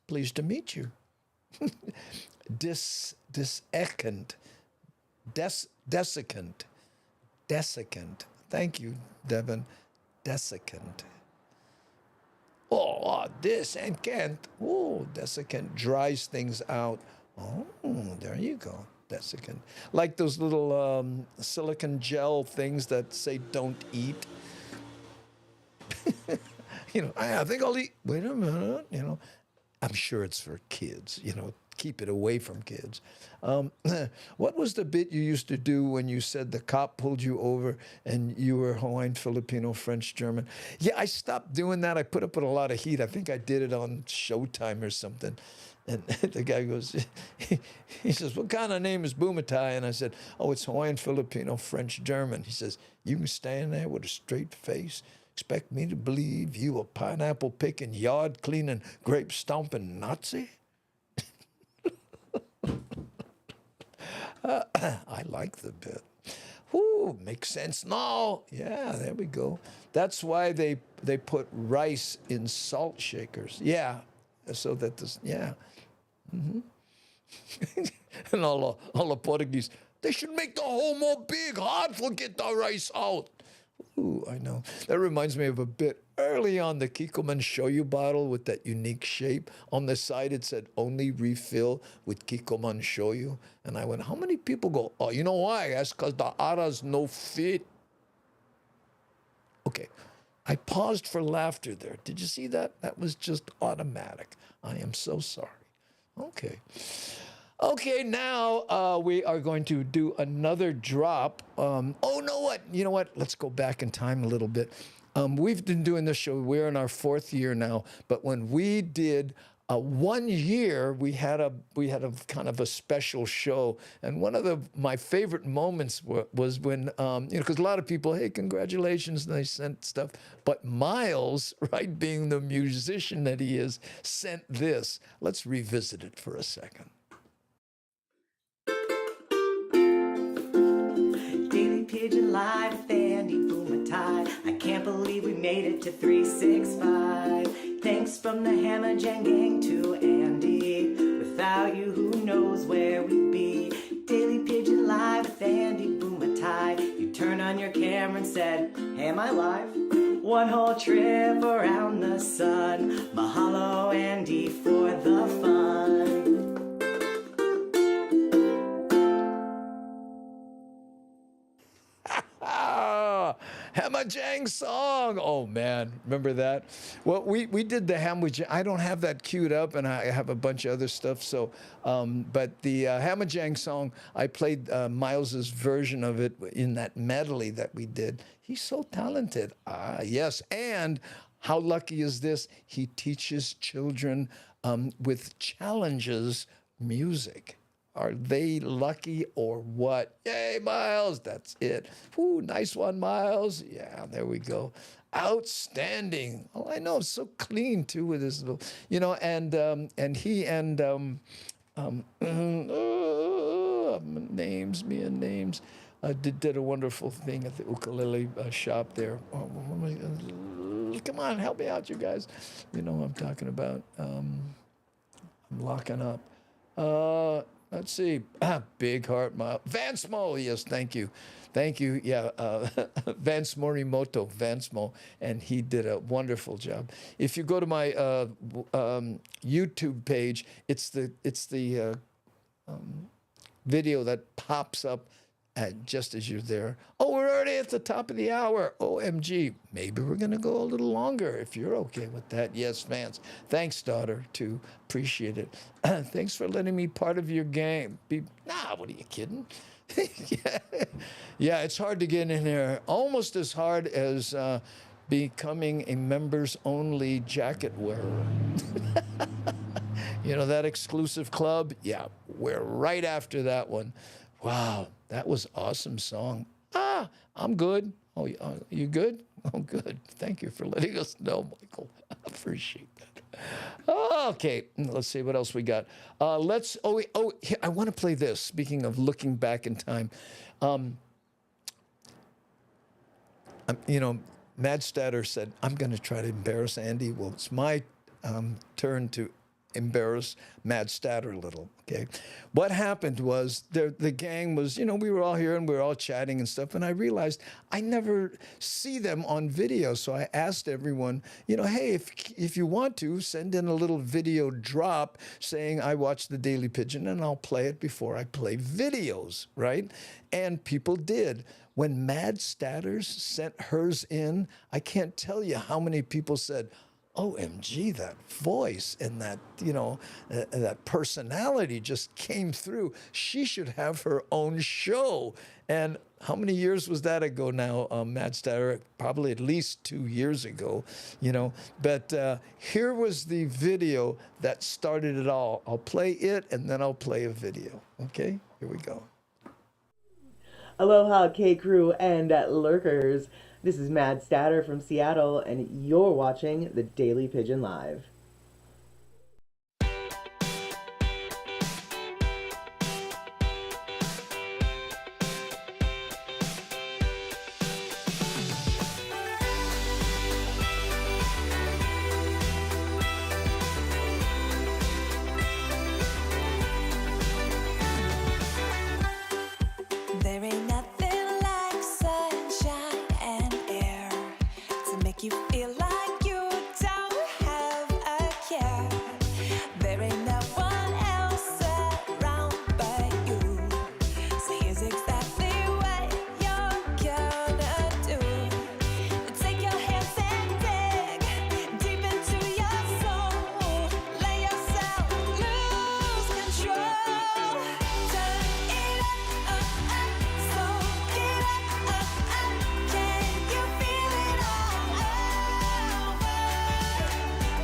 Pleased to meet you. Desiccant. Thank you, Devin. Desiccant. Desiccant. Oh, desiccant dries things out. Oh, there you go. Desiccant. Like those little silicone gel things that say don't eat. I think I'll eat. Wait a minute. I'm sure it's for kids. keep it away from kids. What was the bit you used to do when you said the cop pulled you over and you were Hawaiian, Filipino, French, German? Yeah, I stopped doing that. I put up with a lot of heat. I think I did it on Showtime or something. And the guy goes, he says, what kind of name is Bumatai? And I said, oh, it's Hawaiian, Filipino, French, German. He says, you can stand there with a straight face, expect me to believe you a pineapple picking, yard cleaning, grape stomping Nazi? I like the bit. Whoo, makes sense now. Yeah, there we go. That's why they put rice in salt shakers. Yeah, so that this, yeah. And all the Portuguese, they should make the hole more big, hard for get the rice out. Ooh, I know. That reminds me of a bit early on, the Kikkoman shoyu bottle with that unique shape. On the side, it said, only refill with Kikkoman shoyu. And I went, how many people go, oh, you know why? That's because the ara's no fit. Okay, I paused for laughter there. Did you see that? That was just automatic. I am so sorry. Okay. Okay, now we are going to do another drop. You know what? Let's go back in time a little bit. We've been doing this show. We're in our 4th year now. But when we did 1 year, we had a kind of a special show. And one of my favorite moments was when, because a lot of people, hey, congratulations, and they sent stuff. But Miles, right, being the musician that he is, sent this. Let's revisit it for a second. Daily Pidgin Live with Andy Bumatai. I can't believe we made it to 365. Thanks from the Hammer Jang Gang to Andy. Without you, who knows where we'd be? Daily Pidgin Live with Andy Bumatai. You turned on your camera and said, hey, am I live? One whole trip around the sun. Mahalo, Andy, for the fun. Hammer Jang song. Oh man, remember that? Well, we did the Hammer Jang. I don't have that queued up, and I have a bunch of other stuff. So, but the Hammer Jang song, I played Miles's version of it in that medley that we did. He's so talented. Ah, yes. And how lucky is this? He teaches children with challenges music. Are they lucky or what? Yay, Miles, that's it. Ooh, nice one, Miles. Yeah, there we go. Outstanding. Oh, I know, so clean too with his little, and he and names did a wonderful thing at the ukulele shop there. Come on, help me out, you guys. You know what I'm talking about. I'm locking up. Let's see. Big Heart Mile. Vance Mo, yes, thank you. Thank you. Yeah, Vance Morimoto, Vance Mo, and he did a wonderful job. If you go to my YouTube page, it's the video that pops up just as you're there. Oh, we're already at the top of the hour. OMG. Maybe we're going to go a little longer if you're okay with that. Yes, Vance. Thanks, daughter, too. Appreciate it. Thanks for letting me part of your game. What are you kidding? Yeah, it's hard to get in there. Almost as hard as becoming a members-only jacket wearer. You know, that exclusive club? Yeah, we're right after that one. Wow, that was awesome song. I'm good. Oh, you good? Oh, good. Thank you for letting us know, Michael. I appreciate that. Okay, let's see what else we got. I want to play this. Speaking of looking back in time, Mad Statter said, I'm going to try to embarrass Andy. Well, it's my turn to embarrass Mad Statter a little, okay? What happened was the gang was, we were all here and we were all chatting and stuff, and I realized I never see them on video, so I asked everyone, hey, if you want to, send in a little video drop saying I watched the Daily Pidgin, and I'll play it before I play videos, right? And people did. When Mad Statters sent hers in, I can't tell you how many people said, OMG, that voice and that, that personality just came through. She should have her own show. And how many years was that ago now, Matt Statter? Probably at least 2 years ago, But here was the video that started it all. I'll play it and then I'll play a video. Okay, here we go. Aloha, K-Crew and Lurkers. This is Mad Statter from Seattle, and you're watching the Daily Pidgin Live. There ain't nothing like sunshine and air to make you feel like you don't have a care. There ain't no one else around but you. So here's exactly what you're gonna do. Take your hands and dig deep into your soul. Let yourself lose control. Turn it up, so get up. Can you feel it all over?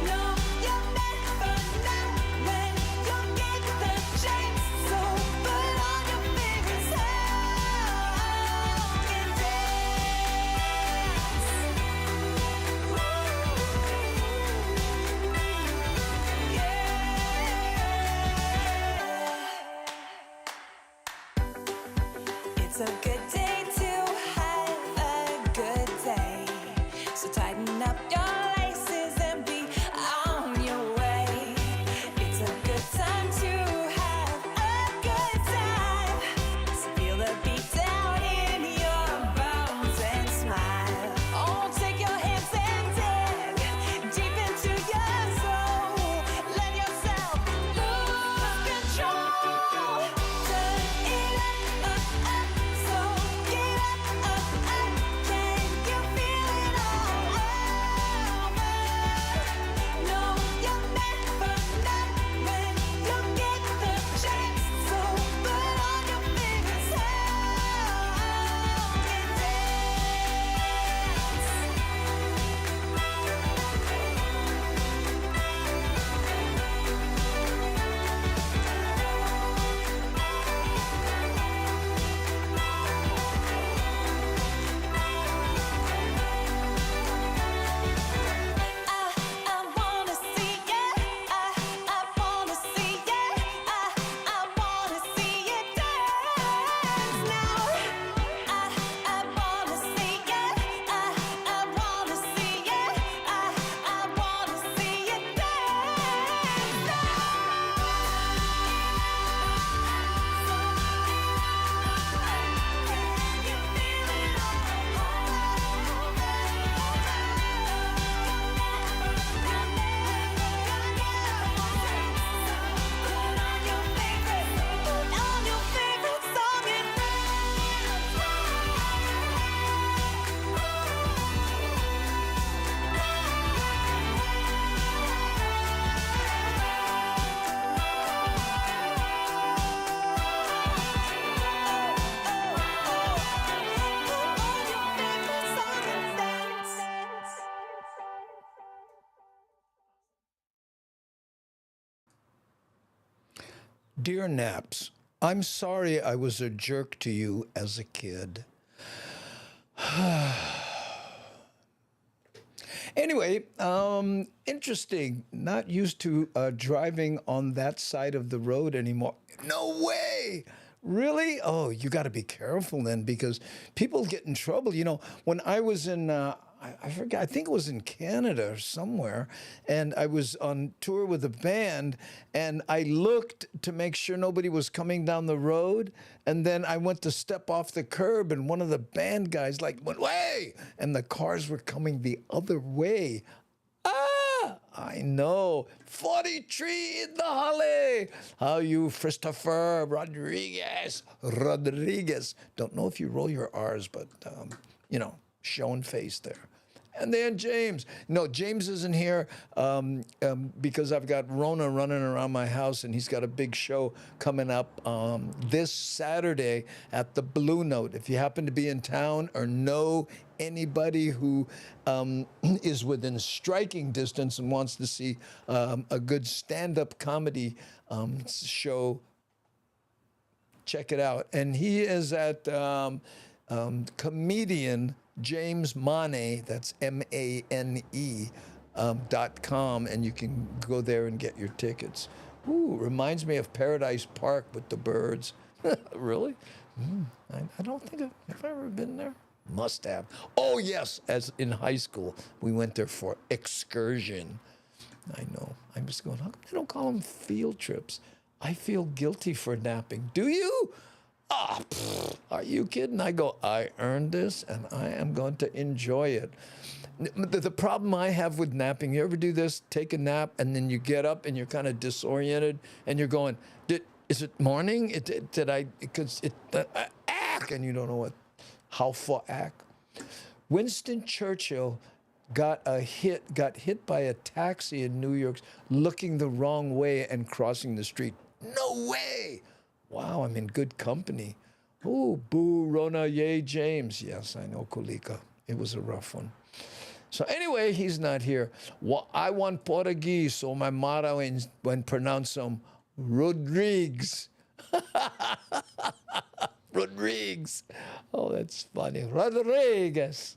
No, you're never not when you get the chance. So put on your favorite song and It's a good day to have a good day. So tighten up your laces and be on your way. It's a good time to have a good time. So feel the beat down in your bones and smile. Oh, take your hands and dig deep into your soul. Let yourself lose control. Turn it up, so get up. Can you feel it all over? No, you're never not when you get the chance. So put on your favorite song and I wanna see ya. I wanna see ya. I wanna see you dance now. I wanna see ya. I wanna see ya. I wanna see you dance Dear Naps, I'm sorry I was a jerk to you as a kid. Anyway, interesting. Not used to driving on that side of the road anymore. No way! Really? Oh, you got to be careful then, because people get in trouble. When I was in, I forget, I think it was in Canada or somewhere, and I was on tour with a band, and I looked to make sure nobody was coming down the road, and then I went to step off the curb, and one of the band guys went, "Way!" and the cars were coming the other way. I know. 43 in the holly. How you, Christopher Rodriguez. Don't know if you roll your R's, but, showing face there. And then James. No, James isn't here because I've got Rona running around my house, and he's got a big show coming up this Saturday at the Blue Note. If you happen to be in town or know anybody who is within striking distance and wants to see a good stand-up comedy show, check it out. And he is at comedian James Mane, that's MANE .com, and you can go there and get your tickets. Ooh, reminds me of Paradise Park with the birds. Really? I don't think I've ever been there. Must have. Oh, yes, as in high school, we went there for excursion. I know. I'm just going, how come they don't call them field trips? I feel guilty for napping. Do you? Are you kidding? I go, I earned this, and I am going to enjoy it. The problem I have with napping, you ever do this? Take a nap, and then you get up, and you're kind of disoriented, and you're going, is it morning? Did I, because and you don't know how far act. Winston Churchill got hit by a taxi in New York, looking the wrong way and crossing the street. No way! Wow, I'm in good company. Oh, boo, Rona, yay, James. Yes, I know, Kulika. It was a rough one. So anyway, he's not here. Well, I want Portuguese, so my motto when pronounced some Rodrigues. Rodrigues. Oh, that's funny. Rodriguez.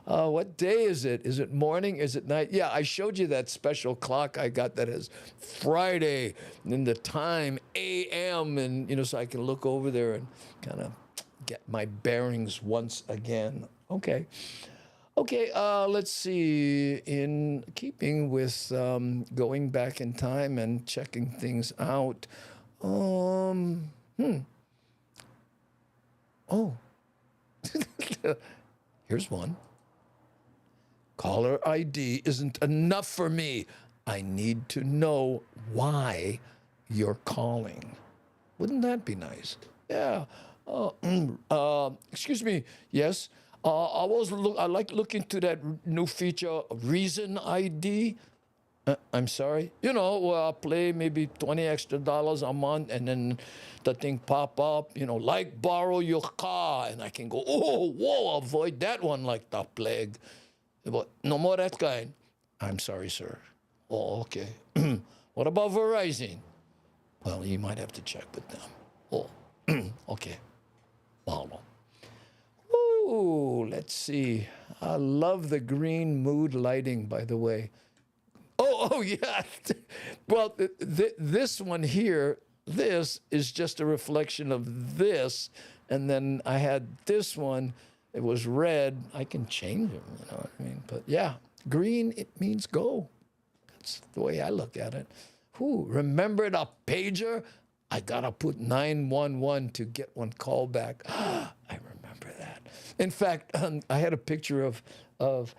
What day is it? Is it morning? Is it night? Yeah, I showed you that special clock I got that is Friday, and the time a.m. and so I can look over there and kind of get my bearings once again. Okay, let's see. In keeping with going back in time and checking things out, Oh. Here's one. Caller ID isn't enough for me. I need to know why you're calling. Wouldn't that be nice? Yeah. Excuse me. Yes. I like looking to that new feature, Reason ID. I'm sorry. I'll play maybe $20 extra a month, and then the thing pop up, like borrow your car, and I can go, whoa, avoid that one like the plague. But no more that kind. I'm sorry, sir. Oh, okay. What about Verizon? Well, you might have to check with them. Oh, okay. Mahalo. Ooh, let's see. I love the green mood lighting, by the way. Oh, yeah. Well, this one here, this is just a reflection of this. And then I had this one. It was red. I can change them, you know what I mean? But yeah, green, it means go. That's the way I look at it. Remember the pager? I got to put 911 to get one call back. I remember that. In fact, I had a picture of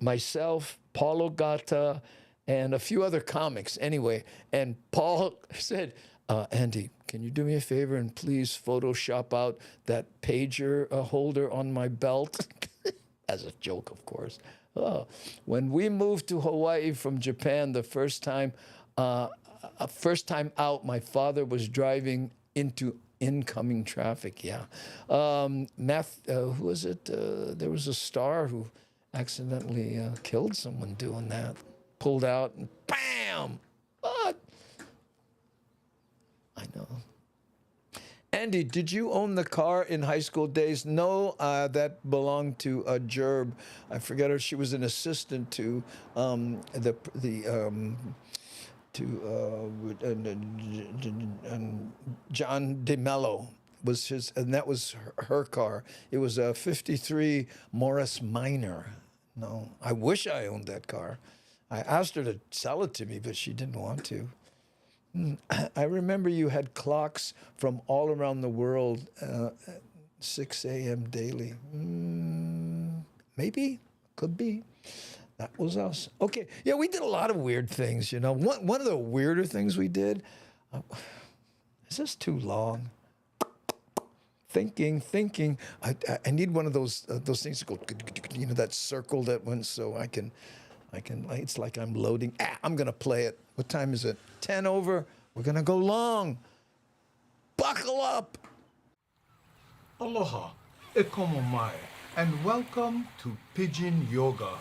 myself, Paulo Gata, and a few other comics anyway. And Paul said, Andy, can you do me a favor and please Photoshop out that pager holder on my belt? As a joke, of course. When we moved to Hawaii from Japan the first time out, my father was driving into incoming traffic, yeah. Who was it? There was a star who accidentally killed someone doing that. Pulled out and bam! What? I know. Andy, did you own the car in high school days? No, that belonged to a Gerb. I forget her. She was an assistant to John DeMello. Was his, and that was her car. It was a '53 Morris Minor. No, I wish I owned that car. I asked her to sell it to me, but she didn't want to. I remember you had clocks from all around the world at 6 a.m. daily. Maybe, could be. That was us. Okay, yeah, we did a lot of weird things, you know. One of the weirder things we did, is this too long? thinking. I need one of those things to go, that circle that one, so I can. It's like I'm loading. I'm gonna play it. What time is it? 10 over. We're gonna go long. Buckle up. Aloha, e komo mai, and welcome to Pidgin Yoga,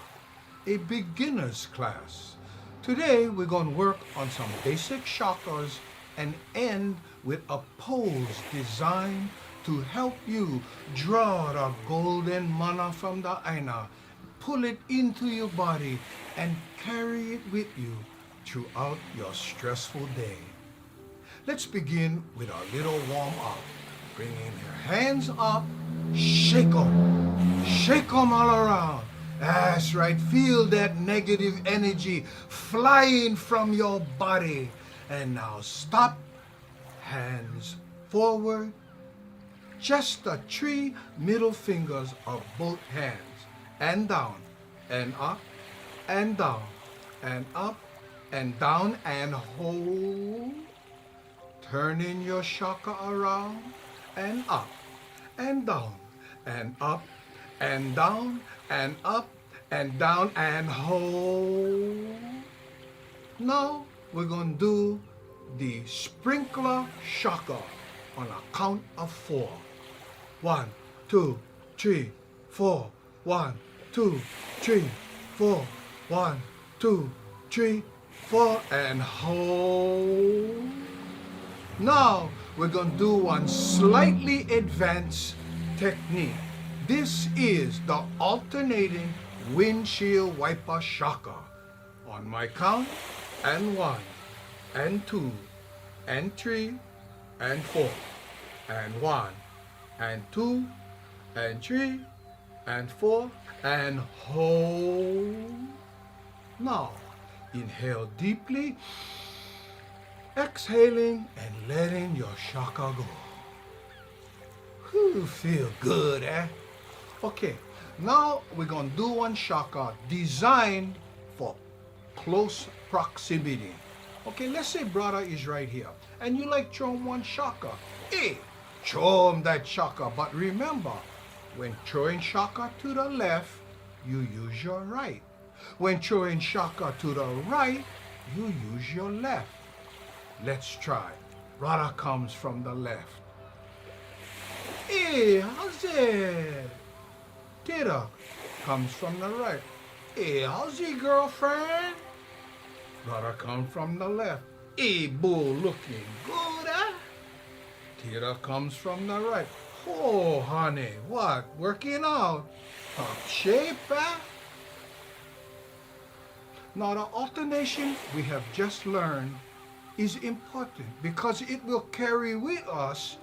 a beginner's class. Today we're going to work on some basic shakas and end with a pose designed to help you draw the golden mana from the aina, pull it into your body, and carry it with you throughout your stressful day. Let's begin with a little warm up. Bringing your hands up, shake them all around. That's right, feel that negative energy flying from your body. And now stop, hands forward, just the 3 middle fingers of both hands, and down, and up, and down, and up, and down, and hold. Turning your shaka around, and up, and down, and up, and down, and up, and down, and hold. Now we're going to do the sprinkler shaka on a count of 4. 1, 2, 3, 4. 1, 2, 3, 4. 1, 2, 3, 4, and hold. Now we're going to do one slightly advanced technique. This is the alternating windshield wiper shaka. On my count, and 1, and 2, and 3, and 4, and 1, and 2, and 3, and 4, and hold. Now, inhale deeply, exhaling and letting your shaka go. Whew, feel good, eh? Okay, now we're going to do one shaka designed for close proximity. Okay, let's say brother is right here and you like throw him one shaka. Hey, throw him that shaka. But remember, when throwing shaka to the left, you use your right. When throwing shaka to the right, you use your left. Let's try. Brother comes from the left. Hey, how's it? Tita comes from the right. Hey, how's it, girlfriend? Brother comes from the left. Hey, bull, looking good, eh? Tita comes from the right. Oh, honey, what? Working out? Top shape, eh? Now, the alternation we have just learned is important because it will carry with us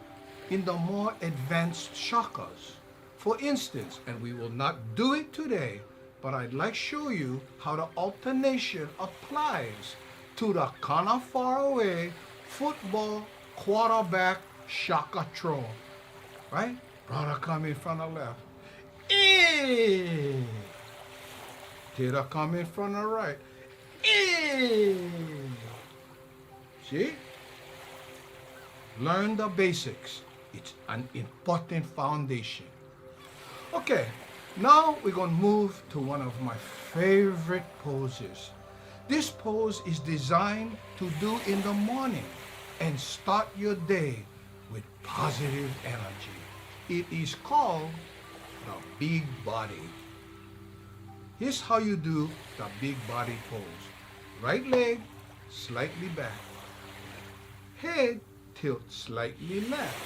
in the more advanced shakas. For instance, and we will not do it today, but I'd like to show you how the alternation applies to the kind of far away football quarterback shaka throw. Right? Brother coming from the left. Hey! Tita coming from the right. Hey! See? Learn the basics. It's an important foundation. Okay, now we're going to move to one of my favorite poses. This pose is designed to do in the morning and start your day with positive energy. It is called the big body. Here's how you do the big body pose. Right leg slightly back. Head tilt slightly left.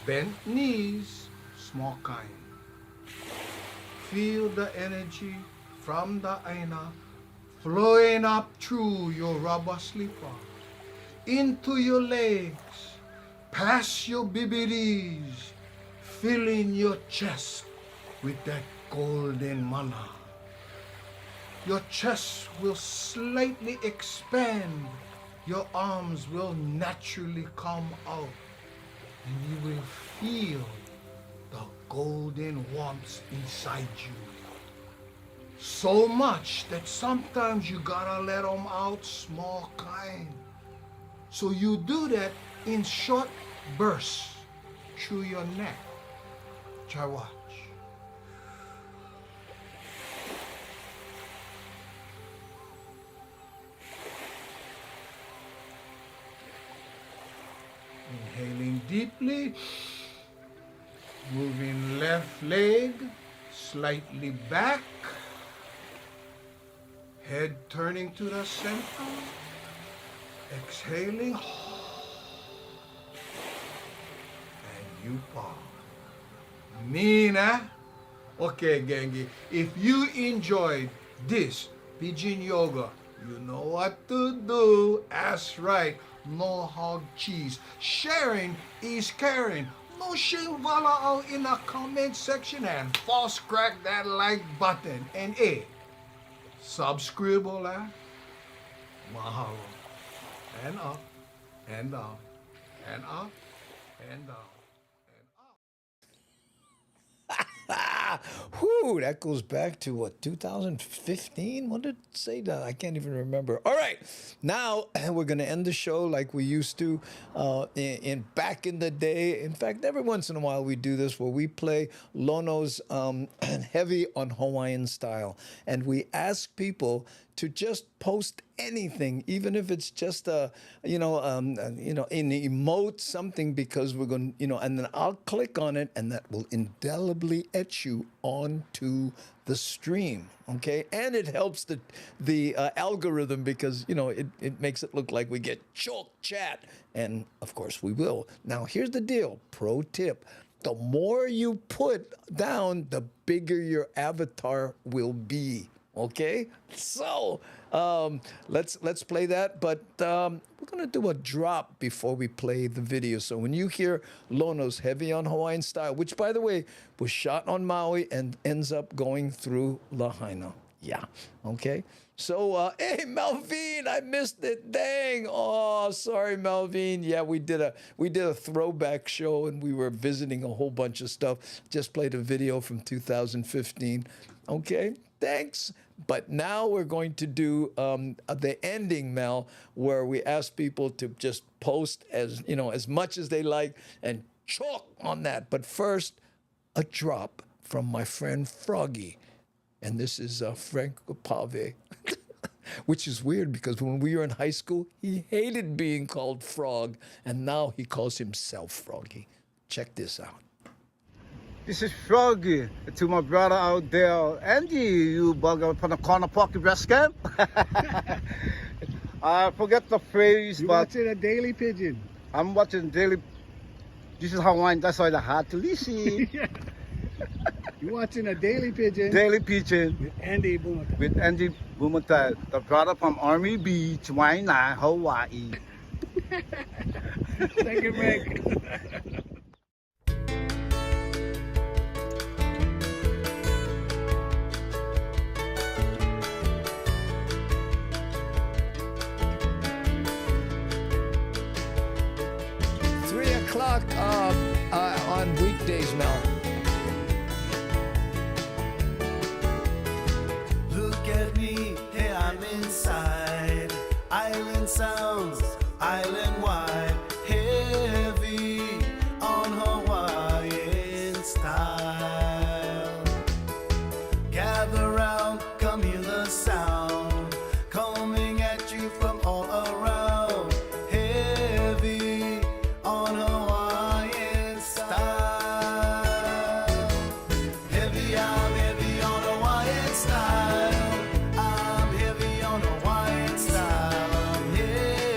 Bent knees, small kind. Feel the energy from the aina flowing up through your rubber slipper, into your legs, past your BBDs, filling your chest with that golden mana. Your chest will slightly expand. Your arms will naturally come out, and you will feel the golden warmth inside you. So much that sometimes you gotta let them out small kind. So you do that in short bursts. through your neck. Try watch. Inhaling deeply, moving left leg slightly back, head turning to the center, exhaling, and you pause. Nina, okay, Gengi, if you enjoyed this pigeon yoga, you know what to do. That's right. No hog cheese. Sharing is caring. No shame out in the comment section and false crack that like button. And subscribe, mahalo. And up, and up, and up, and up. Whew, that goes back to what, 2015? What did it say that? I can't even remember. All right, now we're going to end the show like we used to in back in the day. In fact, every once in a while we do this where we play Lono's Heavy on Hawaiian Style. And we ask people to just post anything, even if it's just an emote, something, because we're going, and then I'll click on it, and that will indelibly etch you onto the stream, okay? And it helps the algorithm because it makes it look like we get chalk chat, and of course we will. Now here's the deal, pro tip. The more you put down, the bigger your avatar will be. Okay, so let's play that, but we're gonna do a drop before we play the video. So when you hear Lono's Heavy on Hawaiian Style, which by the way was shot on Maui and ends up going through Lahaina, yeah, okay. So hey Melvin, I missed it. Dang, oh sorry Melvin. Yeah, we did a throwback show and we were visiting a whole bunch of stuff. Just played a video from 2015. Okay. Thanks. But now we're going to do the ending, Mel, where we ask people to just post as much as they like and chalk on that. But first, a drop from my friend Froggy. And this is Frank Pave, which is weird because when we were in high school, he hated being called Frog. And now he calls himself Froggy. Check this out. This is Froggy to my brother out there, Andy, you bugger from the corner pocket breast camp. I forget the phrase, You're but watching a Daily Pidgin. I'm watching Daily. This is Hawaiian, that's why I had to listen. Yeah. You're watching a Daily Pidgin. Daily Pidgin. With Andy Bumatai. With Andy Bumatai, the brother from Army Beach, Waina, Hawaii. Take a break. On weekdays, Mel. Look at me, hey, I'm inside. Island sounds, island wide, heavy on Hawaiian style. Gather round, come hear the sound coming at you from all around. Heavy on Hawaiian style. Heavy, I'm heavy on Hawaiian style. I'm heavy on Hawaiian style. I'm heavy.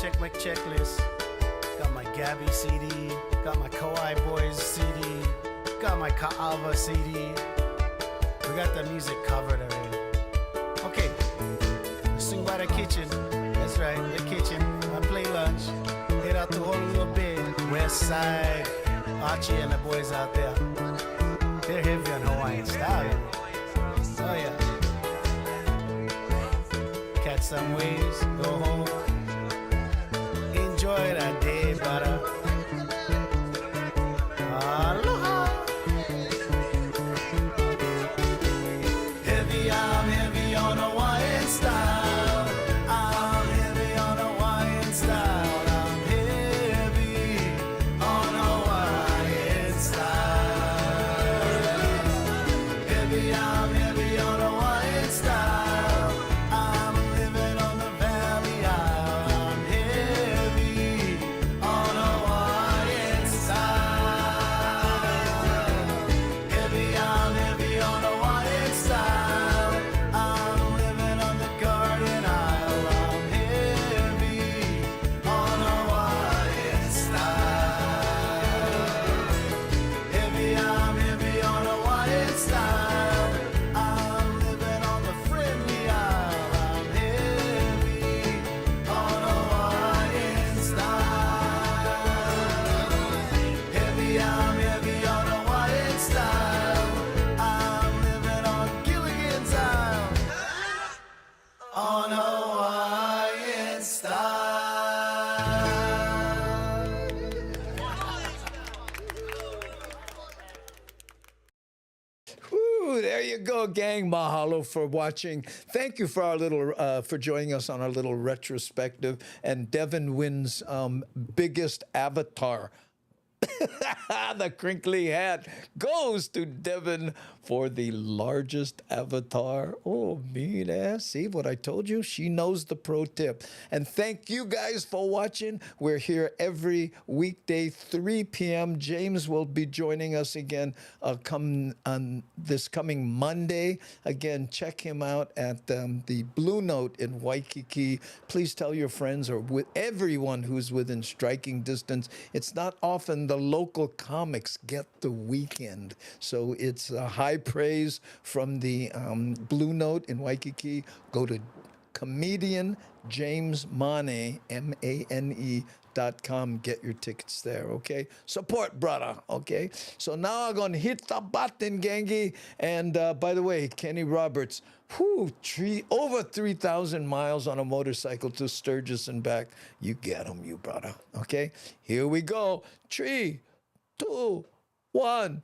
check my checklist. Got my Gabby CD, got my Kauai Boys CD, got my Ka'ava CD. We got the music covered already. Okay, swing by the kitchen. That's right, the kitchen. I play lunch. Head out to Honolulu Bay, West Side. Archie and the boys out there. They're heavy on Hawaiian style. Oh yeah. Catch some waves, go home. Enjoy that day, brother. Aloha. Heavy, I'm heavy on Hawaiian style. I'm heavy on Hawaiian style. I'm heavy on Hawaiian style. Heavy, I'm heavy on Hawaiian style. I'm living on the Valley Isle. I'm heavy on Hawaiian style. Heavy, I'm heavy on Hawaiian style. I'm living on the Garden Isle. I'm heavy on Hawaiian style. Heavy, I'm heavy on Hawaiian style. I'm living on the Friendly Isle. I'm heavy on Hawaiian style. Heavy, I'm heavy on Hawaiian style. I'm living on Gilligan's Isle. On Hawaiian style. Woo, there you go, gang. Mahalo for watching. Thank you for our little for joining us on our little retrospective. And Devin wins biggest avatar. The crinkly hat goes to Devin for the largest avatar. Oh, mira. See what I told you? She knows the pro tip. And thank you guys for watching. We're here every weekday, 3 p.m. James will be joining us again this coming Monday. Again, check him out at the Blue Note in Waikiki. Please tell your friends or with everyone who's within striking distance. It's not often the local comics get the weekend. So it's a high praise from the Blue Note in Waikiki. Go to comedian James Mane, MANE.com. Get your tickets there, okay? Support, brother, okay? So now I'm going to hit the button, gangy. And by the way, Kenny Roberts, over 3,000 miles on a motorcycle to Sturgis and back. You get him, you brother, okay? Here we go. 3, 2, 1.